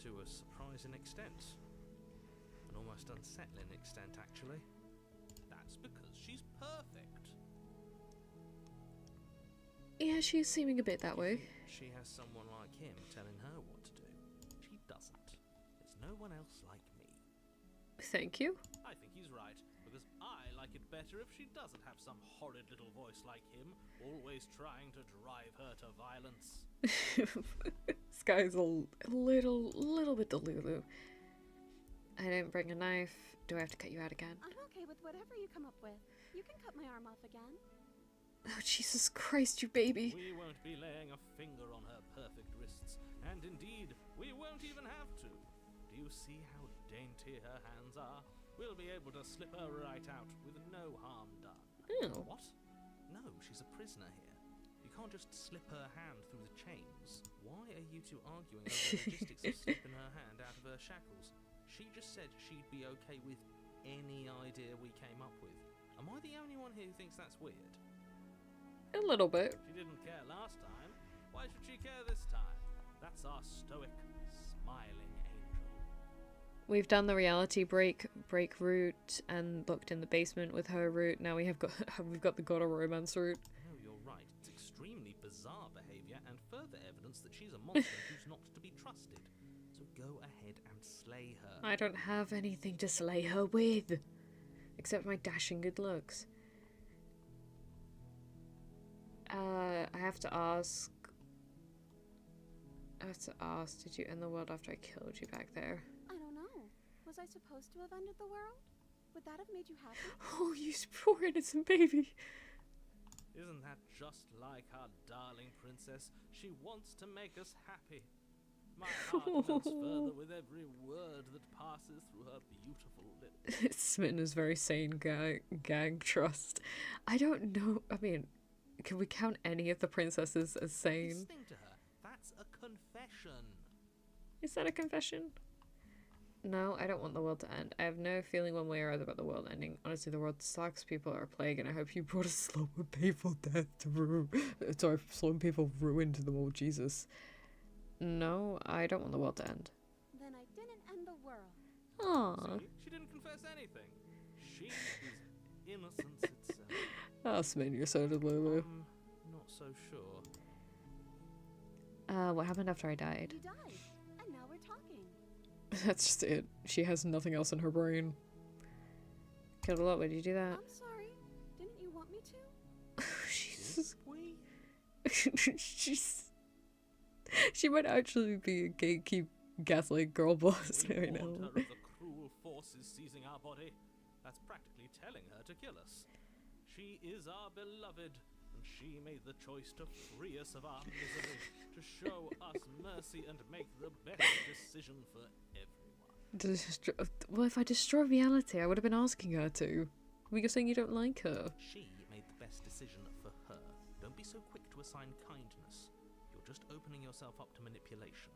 to a surprising extent. An almost unsettling extent, actually. That's because she's perfect. Yeah, she's seeming a bit that way. She has someone like him telling her what to do. She doesn't. There's no one else like me. Thank you. I think he's right, because I like it better if she doesn't have some horrid little voice like him, always trying to drive her to violence. This guy's a little bit delulu. I didn't bring a knife. Do I have to cut you out again? I'm okay with whatever you come up with. You can cut my arm off again. Oh, Jesus Christ, you baby. We won't be laying a finger on her perfect wrists, and indeed, we won't even have to. Do you see how dainty her hands are? We'll be able to slip her right out with no harm done. Oh. What? No, she's a prisoner here. You can't just slip her hand through the chains. Why are you two arguing over the logistics of slipping her hand out of her shackles? She just said she'd be okay with any idea we came up with. Am I the only one here who thinks that's weird? A little bit. She didn't care last time. Why should she care this time? That's our stoic, smiling angel. We've done the reality break route and looked in the basement with her route. Now we've got the god of romance route. No, you're right. It's extremely bizarre behaviour and further evidence that she's a monster who's not to be trusted. So go ahead and slay her. I don't have anything to slay her with, except my dashing good looks. I have to ask, did you end the world after I killed you back there? I don't know. Was I supposed to have ended the world? Would that have made you happy? Oh, you poor innocent baby. Isn't that just like our darling princess? She wants to make us happy. My heart melts further with every word that passes through her beautiful lips. Smitten is very sane gang trust. I don't know, I mean, can we count any of the princesses as sane? Listening to her, that's a confession. Is that a confession? No, I don't want the world to end. I have no feeling one way or other about the world ending. Honestly, the world sucks. People are a plague, and I hope you brought a slow and painful death to slow and painful ruin to the world, Jesus. No, I don't want the world to end. Then I didn't end the world. Aww. See? She didn't confess anything. She is innocence itself. Oh, Smitten, you're so delulu. Not so sure. What happened after I died? You died, and now we're talking. That's just it. She has nothing else in her brain. Killed a lot. Why did you do that? I'm sorry. Didn't you want me to? Jesus. We? She might actually be a gatekeep gaslight girl boss We right warned her now. of the cruel forces seizing our body. That's practically telling her to kill us. She is our beloved, and she made the choice to free us of our misery, to show us mercy and make the best decision for everyone. Well, if I destroy reality, I would have been asking her to. Were you saying you don't like her? She made the best decision for her. Don't be so quick to assign kindness. You're just opening yourself up to manipulation.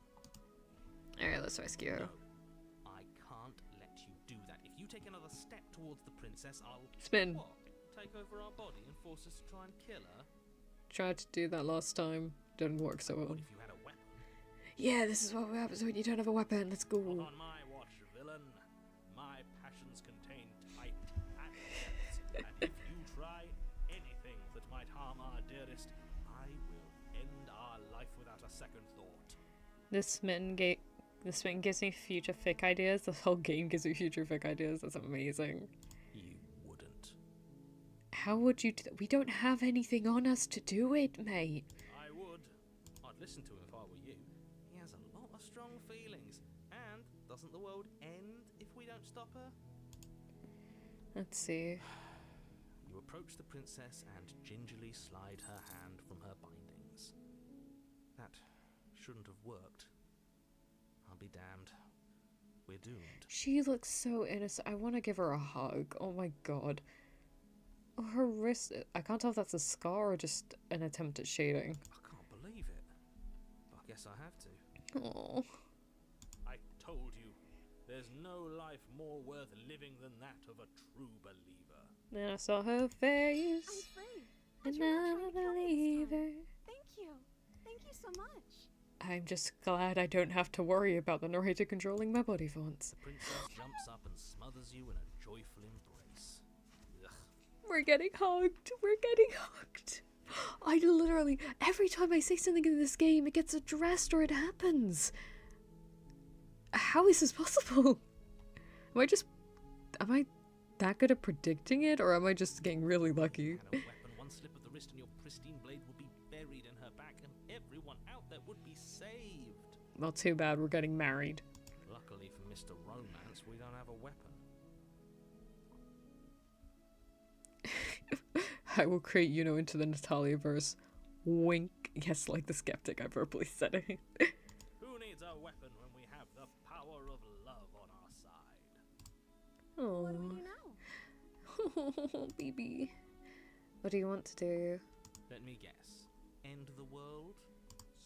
Alright, let's rescue her. No, I can't let you do that. If you take another step towards the princess, I'll... Spin. What? Take over our body and force us to try and kill her? Tried to do that last time. Didn't work so well. What if you had a weapon? Yeah, this is what happens when you don't have a weapon. Let's Not go. on my watch, villain. My passions contain tight antidotes, and if you try anything that might harm our dearest, I will end our life without a second thought. This Smitten gives me future fic ideas. This whole game gives me future fic ideas. That's amazing. You wouldn't. How would you do that? We don't have anything on us to do it, mate. I would. I'd listen to him if I were you. He has a lot of strong feelings. And doesn't the world end if we don't stop her? Let's see. You approach the princess and gingerly slide her hand from her bindings. That shouldn't have worked. I'll be damned. We're doomed. She looks so innocent. I want to give her a hug. Oh my god. Oh, her wrist. I can't tell if that's a scar or just an attempt at shading. I can't believe it. But I guess I have to. Oh. I told you. There's no life more worth living than that of a true believer. Then I saw her I'm face. free. And you're not I'm a trying to kill me this believer. time. Thank you. Thank you so much. I'm just glad I don't have to worry about the narrator controlling my body for once. The princess jumps up and smothers you in a joyful embrace. Ugh. We're getting hugged. We're getting hugged. I literally, every time I say something in this game, it gets addressed or it happens. How is this possible? Am I that good at predicting it, or am I just getting really lucky? Had a weapon, one slip of the wrist and your pristine blade would be buried in her back and everyone out there would be saved. Not too bad, we're getting married. Luckily for Mr. Romance, we don't have a weapon. I will create into the Natalia verse. Wink. Yes, like the skeptic, I verbally said it. Who needs a weapon when we have the power of love on our side? Oh, What do we do now? baby. What do you want to do? Let me guess. End the world?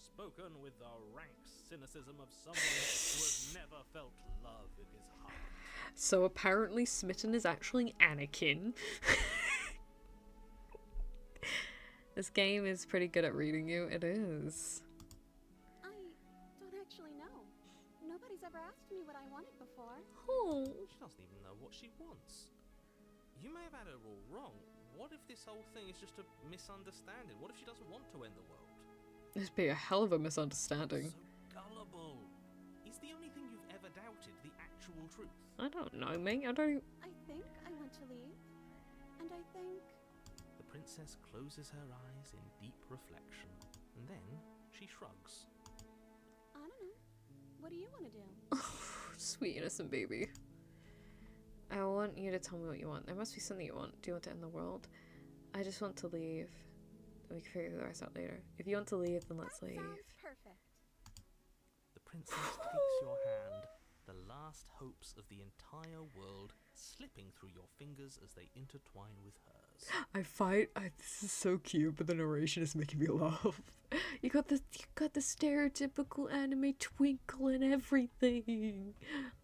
Spoken with the rank cynicism of someone who has never felt love in his heart. So apparently Smitten is actually Anakin. This game is pretty good at reading you. It is. I don't actually know. Nobody's ever asked me what I wanted before. Oh. She doesn't even know what she wants. You may have had her all wrong. What if this whole thing is just a misunderstanding? What if she doesn't want to end the world? This would be a hell of a misunderstanding. So gullible. Is the only thing you've ever doubted the actual truth? I don't know, mate. I don't. I think I want to leave. And I think... The princess closes her eyes in deep reflection, and then she shrugs. I don't know. What do you want to do? Sweet innocent baby. I want you to tell me what you want. There must be something you want. Do you want to end the world? I just want to leave. We can figure the rest out later. If you want to leave, then let's That leave. sounds perfect. The princess takes your hand, the last hopes of the entire world slipping through your fingers as they intertwine with hers. This is so cute, but the narration is making me laugh. You got the stereotypical anime twinkle and everything.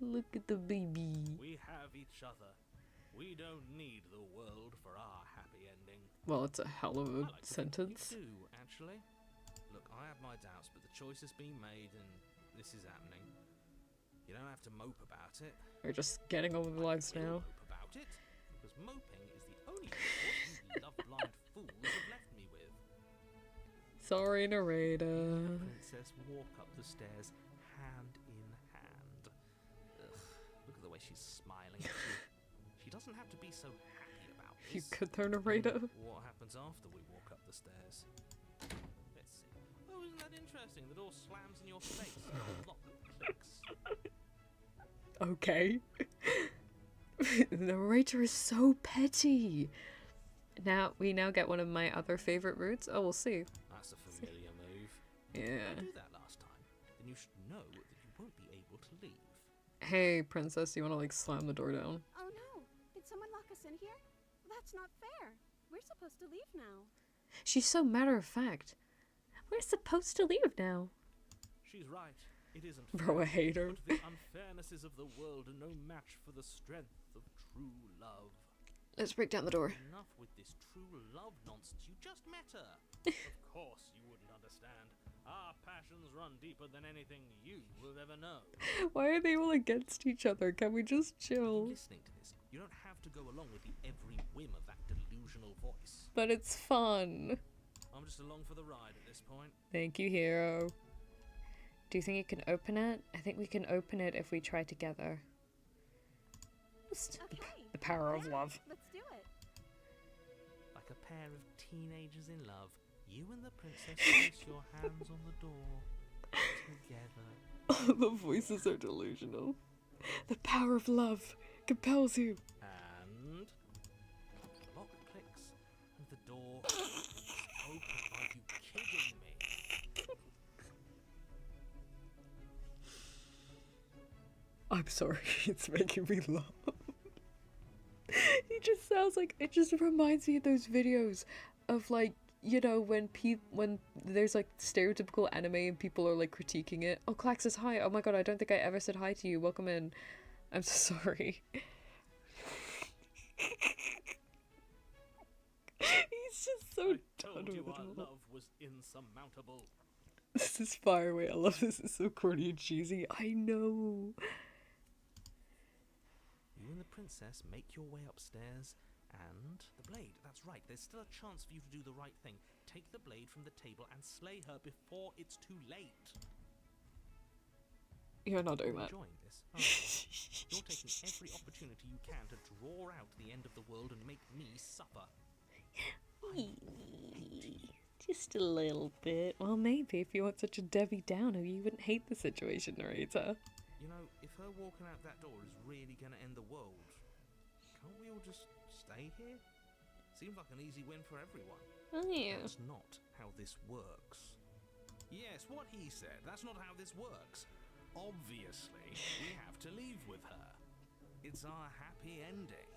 Look at the baby. We have each other. We don't need the world for our happy ending. Well, it's a hell of a I like to think sentence. we do, actually. Look, I have my doubts, but the choice has been made and this is happening. You don't have to mope about it. We're just getting on with our lives We'll now. mope about it, because moping is the only resource you love-blind fools have left me with. Sorry, narrator. The princess walk up the stairs, hand in hand. Ugh, look at the way she's smiling at you. She doesn't have to be so happy about this. You could throw narrator. What happens after we walk up the stairs? Let's see. Oh, isn't that interesting? The door slams in your face. The lock clicks. Okay. The narrator is so petty. We now get one of my other favorite routes. Oh, we'll see. That's a familiar move. Yeah. If you do that last time, then you should know that you won't be able to leave. Hey, princess, you want to like slam the door down? Oh no! Did someone lock us in here? That's not fair. We're supposed to leave now. She's so matter of fact. We're supposed to leave now. She's right. It isn't Bro, I hate her. But the unfairnesses of the world are no match for the strength of true love. Let's break down the door. Enough with this true love nonsense. You just met her. Of course you wouldn't understand. Our passions run deeper than anything you will ever know. Why are they all against each other? Can we just chill? Listening to this, you don't have to go along with the every whim of that delusional voice. But it's fun. I'm just along for the ride at this point. Thank you, hero. Do you think you can open it? I think we can open it if we try together. Just Okay. the power of Yeah, love. Let's do it. Like a pair of teenagers in love, you and the princess place your hands on the door together. The voices are delusional. The power of love compels you. And the lock clicks and the door opens. Are you kidding me? I'm sorry, it's making me laugh. He just sounds like, it just reminds me of those videos of like, you know, when there's like stereotypical anime and people are like critiquing it. Oh, Clax says hi. Oh my god, I don't think I ever said hi to you. Welcome in. I'm so sorry. He's just so I told done you with our it all. love was insurmountable. This is far away. I love this. It's so corny and cheesy. I know. You and the princess make your way upstairs, and the blade. That's right, there's still a chance for you to do the right thing. Take the blade from the table and slay her before it's too late. You're not doing You're that. enjoying this, aren't you? You're taking every opportunity you can to draw out the end of the world and make me suffer. Just a little bit. Well, maybe if you weren't such a Debbie Downer, you wouldn't hate the situation, narrator. You know, if her walking out that door is really going to end the world, can't we all just stay here? Seems like an easy win for everyone. Oh, yeah. That's not how this works. Yes, what he said. That's not how this works. Obviously, we have to leave with her. It's our happy ending.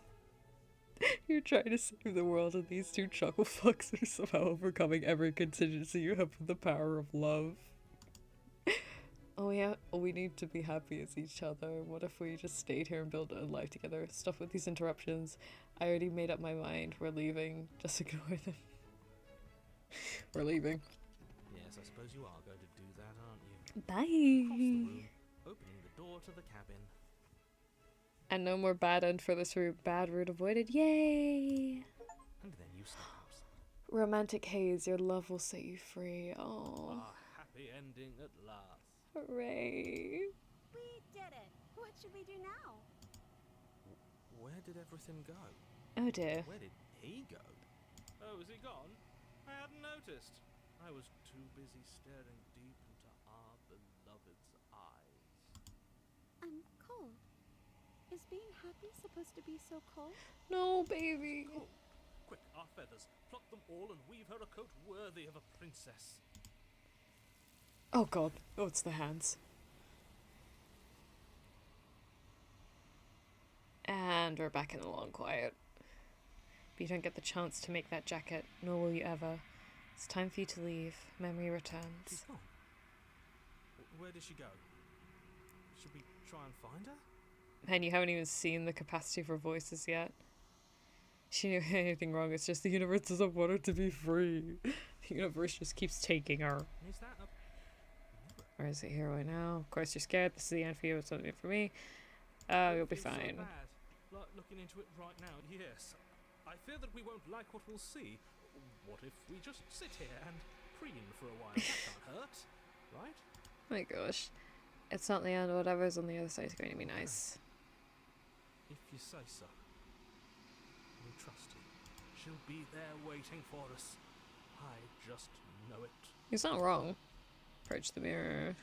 You're trying to save the world, and these two chuckle fucks are somehow overcoming every contingency you have with the power of love. Oh yeah, we need to be happy as each other. What if we just stayed here and built a life together? Stuff with these interruptions. I already made up my mind. We're leaving. Just ignore them. We're leaving. Yes, I suppose you are going to do that, aren't you? Bye. Across the room, opening the door to the cabin. And no more bad end for this route. Bad route avoided. Yay! And then you step outside. Romantic haze. Your love will set you free. Oh, A happy ending at last. hooray! We did it. What should we do now? Where did everything go? Oh dear. Where did he go? Oh, is he gone? I hadn't noticed. I was too busy staring deep into our beloved's eyes. I'm cold. Is being happy supposed to be so cold? No, baby. Oh, quick, our feathers. Pluck them all and weave her a coat worthy of a princess. Oh god. Oh, it's the hands. And we're back in the long quiet. But you don't get the chance to make that jacket, nor will you ever. It's time for you to leave. Memory She's returns. gone. Where did she go? Should we try and find her? And you haven't even seen the capacity for voices yet. She didn't do anything wrong, it's just the universe doesn't want her to be free. The universe just keeps taking her. Is that a... Where is it here right now? Of course you're scared, this is the end for you, it's something for me. You'll be Feels so fine. bad. Like looking into it right now, yes. I fear that we won't like what we'll see. What if we just sit here and preen for a while? That can't hurt, right? Oh my gosh. It's not the end, whatever's on the other side is going to be nice. If you say so. We trust you. She'll be there waiting for us. I just know it. He's not wrong. Approach the mirror.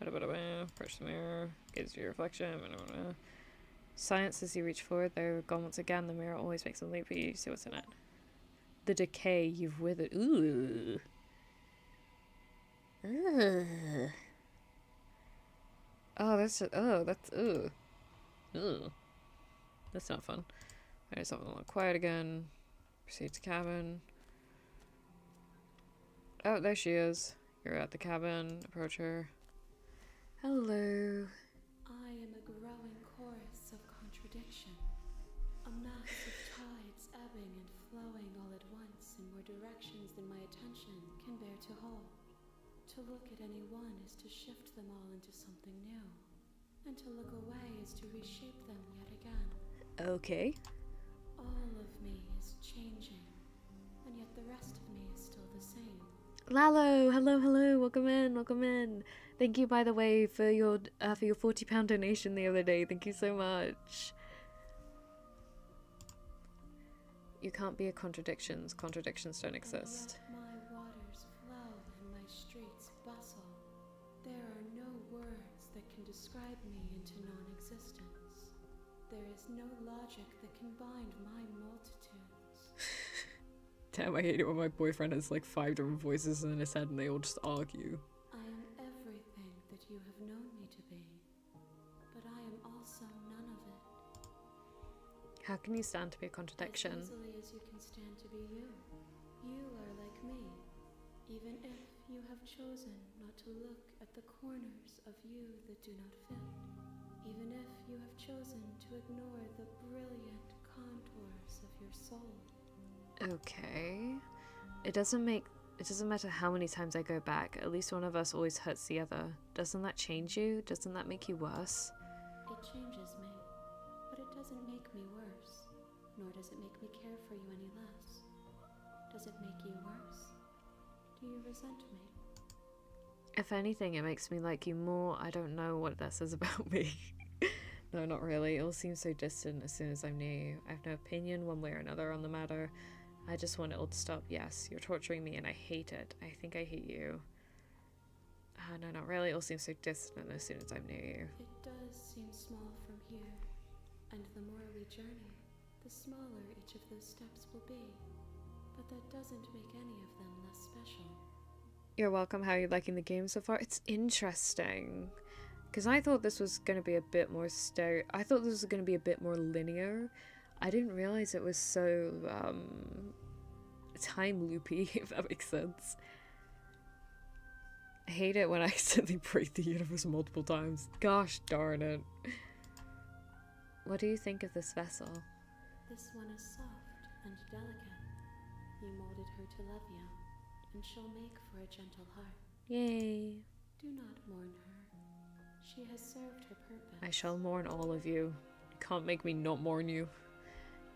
Approach the mirror. Gaze your reflection. Science as you reach forward, they're gone once again. The mirror always makes them leap for you. See what's in it. The decay you've withered. Ooh. Ugh. Oh, that's ooh. Ugh. That's not fun. Alright, something a little quiet again. Proceed to cabin. Oh, there she is. You're at the cabin. Approach her. Hello. I am a growing chorus of contradiction, a mass of tides ebbing and flowing all at once in more directions than my attention can bear to hold. To look at any one is to shift them all into something new, and to look away is to reshape them yet again. Okay. All of me is changing, and yet the rest of me is still the same. Lalo, hello, welcome in. Thank you, by the way, for your £40 donation the other day. Thank you so much. You can't be a contradictions. Contradictions don't exist. And yet my waters flow and my streets bustle. There are no words that can describe me into non-existence. There is no logic that can bind my multitudes. Damn, I hate it when my boyfriend has like 5 different voices in his head and they all just argue. I am everything that you have known me to be, but I am also none of it. How can you stand to be a contradiction? As easily as you can stand to be you. You are like me, even if you have chosen not to look at the corners of you that do not fit. Even if you have chosen to ignore the brilliant contours of your soul. Okay. It doesn't matter how many times I go back, at least one of us always hurts the other. Doesn't that change you? Doesn't that make you worse? It changes me, but it doesn't make me worse, nor does it make me care for you any less. Does it make you worse? Do you resent me? If anything, it makes me like you more. I don't know what that says about me. No, not really. It all seems so distant as soon as I'm near you. I have no opinion one way or another on the matter. I just want it all to stop. Yes, you're torturing me and I hate it. I think I hate you. No, not really. It all seems so distant as soon as I'm near you. It does seem small from here, and the more we journey, the smaller each of those steps will be. But that doesn't make any of them less special. You're welcome. How are you liking the game so far? It's interesting. Because I thought this was going to be a bit more I thought this was going to be a bit more linear. I didn't realize it was so time loopy, if that makes sense. I hate it when I accidentally break the universe multiple times. Gosh darn it. What do you think of this vessel? This one is soft and delicate. You molded her to love you. and she'll make for a gentle heart. Yay. Do not mourn her. She has served her purpose. I shall mourn all of you. You can't make me not mourn you.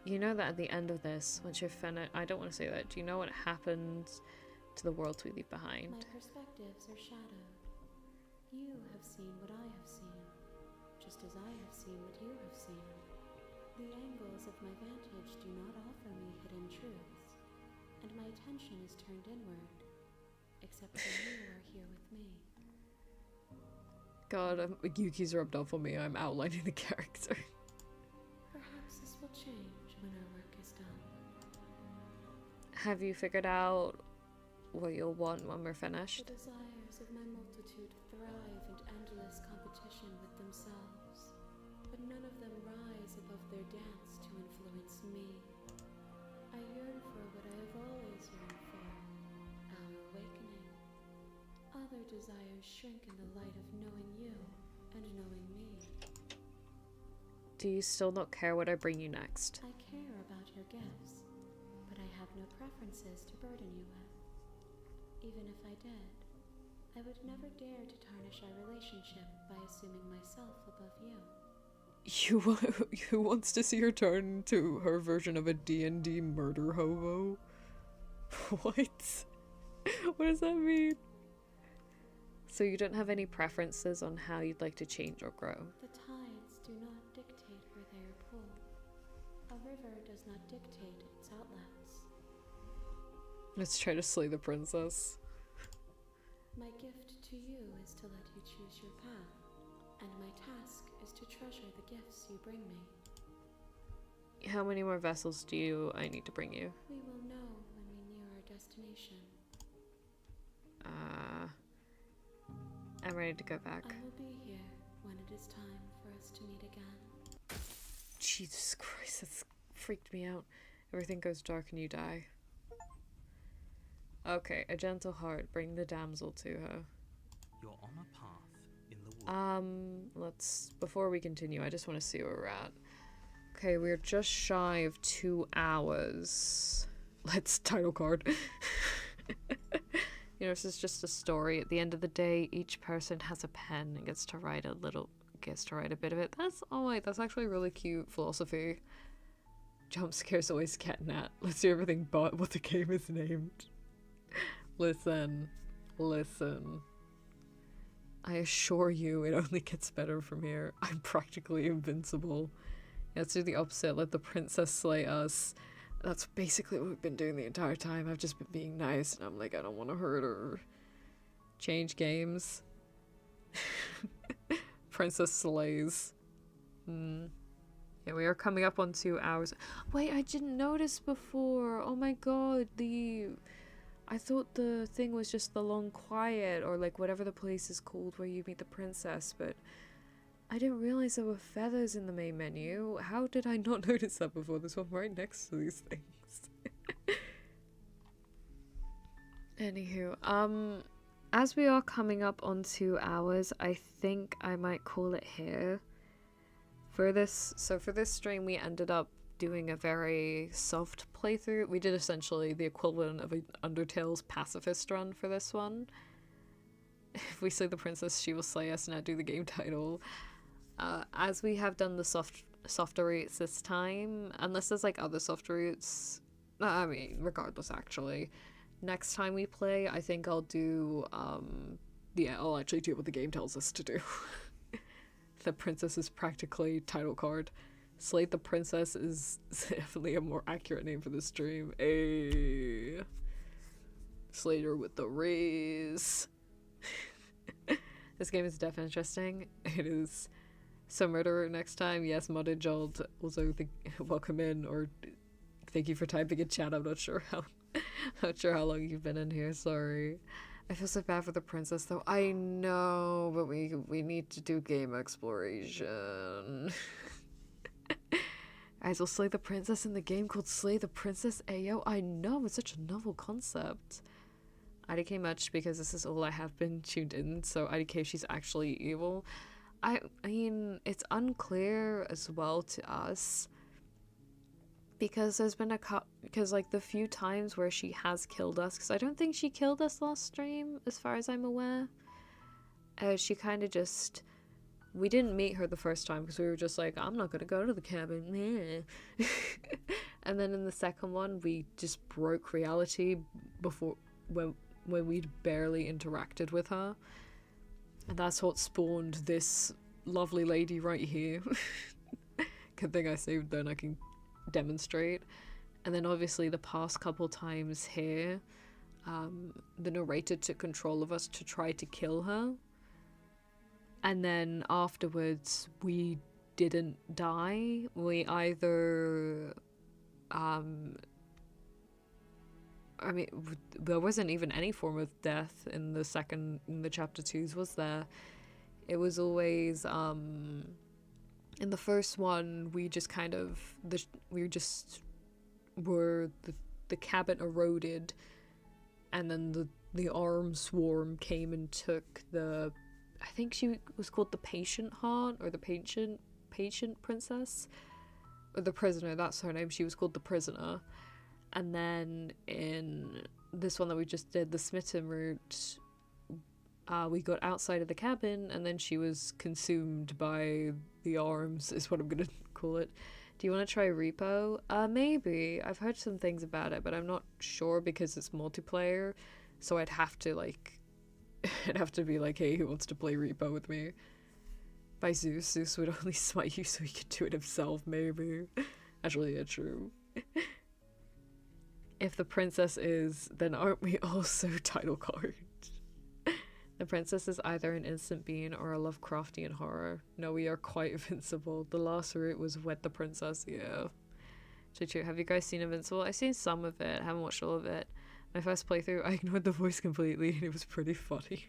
You know that at the end of this, once you're finished, I don't want to say that. Do you know what happens to the worlds we leave behind? My perspectives are shadowed. You have seen what I have seen, just as I have seen what you have seen. The angles of my vantage do not offer me hidden truths, and my attention is turned inward, except when you are here with me. God, Yuki's rubbed off on me. I'm outlining the character. Perhaps this will change when our work is done. Have you figured out what you'll want when we're finished? The desires of my multitude thrive in endless competition with themselves, but none of them rise above their dance to influence me. I yearn for what I have always yearned for, our awakening. Other desires shrink in the light of knowing you and knowing me. Do you still not care what I bring you next? I care about your gifts, but I have no preferences to burden you with. Even if I did, I would never dare to tarnish our relationship by assuming myself above you. Who wants to see her turn to her version of a D&D murder hobo? What? What does that mean? So you don't have any preferences on how you'd like to change or grow? The tides do not dictate where they are pulled. A river does not dictate its outlets. Let's try to slay the princess. My gift to you is to let you choose your path, and my task is to treasure the gifts you bring me. How many more vessels do I need to bring you? We will know when we near our destination. I'm ready to go back. I will be here when it is time for us to meet again. Jesus Christ, that's freaked me out. Everything goes dark and you die. Okay, a gentle heart. Bring the damsel to her. You're on a path in the woods. Before we continue, I just want to see where we're at. Okay, we're just shy of 2 hours. Let's title card. You know, this is just a story. At the end of the day, each person has a pen and gets to write a bit of it. That's alright. That's actually really cute philosophy. Jump scares always getting at. Let's do everything but what the game is named. Listen. I assure you, it only gets better from here. I'm practically invincible. Let's do the opposite. Let the princess slay us. That's basically what we've been doing the entire time. I've just been being nice, and I'm like, I don't want to hurt her. Change games. Princess slays. Yeah, we are coming up on 2 hours. Wait, I didn't notice before. Oh my god, I thought the thing was just the Long Quiet, or like whatever the place is called where you meet the princess, but I didn't realize there were feathers in the main menu. How did I not notice that before? There's one right next to these things. Anywho, as we are coming up on 2 hours, I think I might call it here. For this stream, we ended up doing a very soft playthrough. We did essentially the equivalent of an Undertale's pacifist run for this one. If we slay the princess, she will slay us, and I do the game title. As we have done the softer routes this time, unless there's like other soft routes, I mean, regardless actually, next time we play, I think I'll do, I'll actually do what the game tells us to do. The princess is practically title card. Slay the princess is definitely a more accurate name for the stream. Slayed her with the raise. This game is definitely interesting. It is. So murderer next time. Yes, modded Jolt. Also welcome in, or thank you for typing in chat. I'm not sure how long you've been in here. Sorry. I feel so bad for the princess though. I know, but we need to do game exploration. Guys, we'll slay the princess in the game called Slay the Princess. Ayo, I know, it's such a novel concept. IDK much because this is all I have been tuned in, so IDK, she's actually evil. I mean, it's unclear as well to us because there's been because like the few times where she has killed us, because I don't think she killed us last stream as far as I'm aware. She kind of just, we didn't meet her the first time because we were just like, I'm not gonna go to the cabin. And then in the second one we just broke reality before, when we'd barely interacted with her, and that's what spawned this lovely lady right here. Good thing I saved then, I can demonstrate. And then obviously the past couple times here, the narrator took control of us to try to kill her, and then afterwards we didn't die. We either I mean, there wasn't even any form of death in the chapter 2s, was there? It was always in the first one we just kind of the cabin eroded, and then the arm swarm came and took the, I think she was called the patient heart, or the patient princess, or the prisoner, that's her name. She was called the prisoner. And then in this one that we just did, the smitten route, we got outside of the cabin, and then she was consumed by the arms, is what I'm gonna call it. Do you want to try Repo? Maybe. I've heard some things about it, but I'm not sure because it's multiplayer, so I'd have to like, it'd have to be like, hey, who wants to play Repo with me? By Zeus. Zeus would only smite you so he could do it himself, maybe. Actually, yeah, true. If the princess is, then aren't we also title card? The princess is either an instant being or a Lovecraftian horror. No, we are quite invincible. The last route was Wed the Princess, yeah. True. Have you guys seen Invincible? I've seen some of it, I haven't watched all of it. My first playthrough, I ignored the voice completely and it was pretty funny.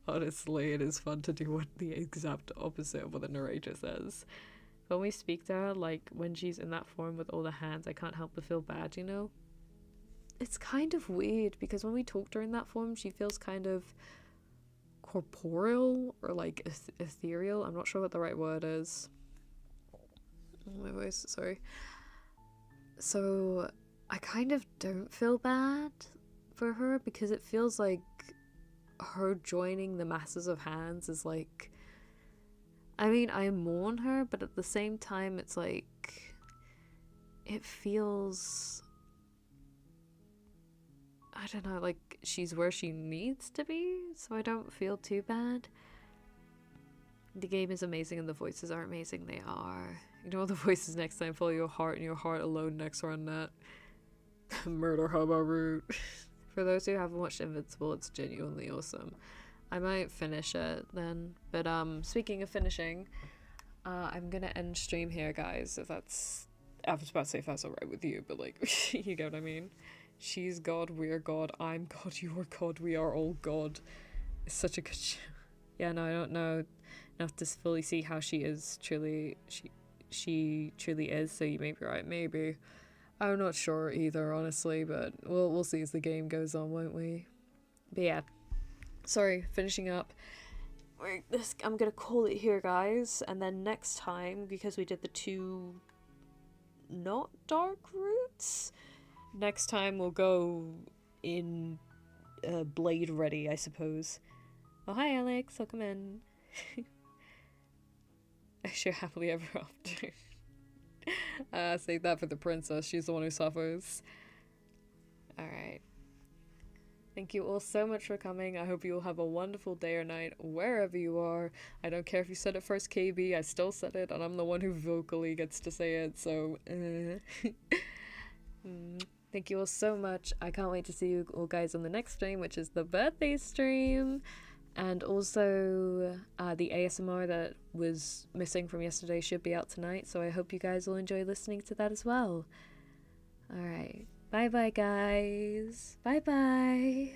Honestly, it is fun to do what the exact opposite of what the narrator says. When we speak to her, like when she's in that form with all the hands, I can't help but feel bad, you know? It's kind of weird because when we talk to her in that form, she feels kind of corporeal or like ethereal. I'm not sure what the right word is. Oh, my voice, sorry. So I kind of don't feel bad for her because it feels like her joining the masses of hands is like, I mean, I mourn her, but at the same time it's like, it feels, I don't know, like she's where she needs to be, so I don't feel too bad. The game is amazing and the voices are amazing. They are. Ignore the voices next time. Follow your heart, and your heart alone next run that. Murder hobo route. For those who haven't watched Invincible, it's genuinely awesome. I might finish it then. But speaking of finishing, I'm gonna end stream here, guys. If that's, I was about to say if that's alright with you, but like, you get what I mean. She's God, we're God, I'm God, you're God, we are all God. It's such a good show. Yeah, no, I don't know enough to fully see how she is truly, she truly is, so you may be right, maybe. I'm not sure either, honestly, but we'll see as the game goes on, won't we? But yeah, sorry, finishing up. I'm gonna call it here, guys, and then next time, because we did the 2 not dark routes, next time we'll go in Blade ready, I suppose. Oh, hi Alex, welcome in. I share happily ever after. Save that for the princess, she's the one who suffers. Alright. Thank you all so much for coming. I hope you all have a wonderful day or night, wherever you are. I don't care if you said it first, KB, I still said it, and I'm the one who vocally gets to say it, so... Thank you all so much. I can't wait to see you all guys on the next stream, which is the birthday stream. And also, the ASMR that was missing from yesterday should be out tonight, so I hope you guys will enjoy listening to that as well. Alright, bye bye guys. Bye bye.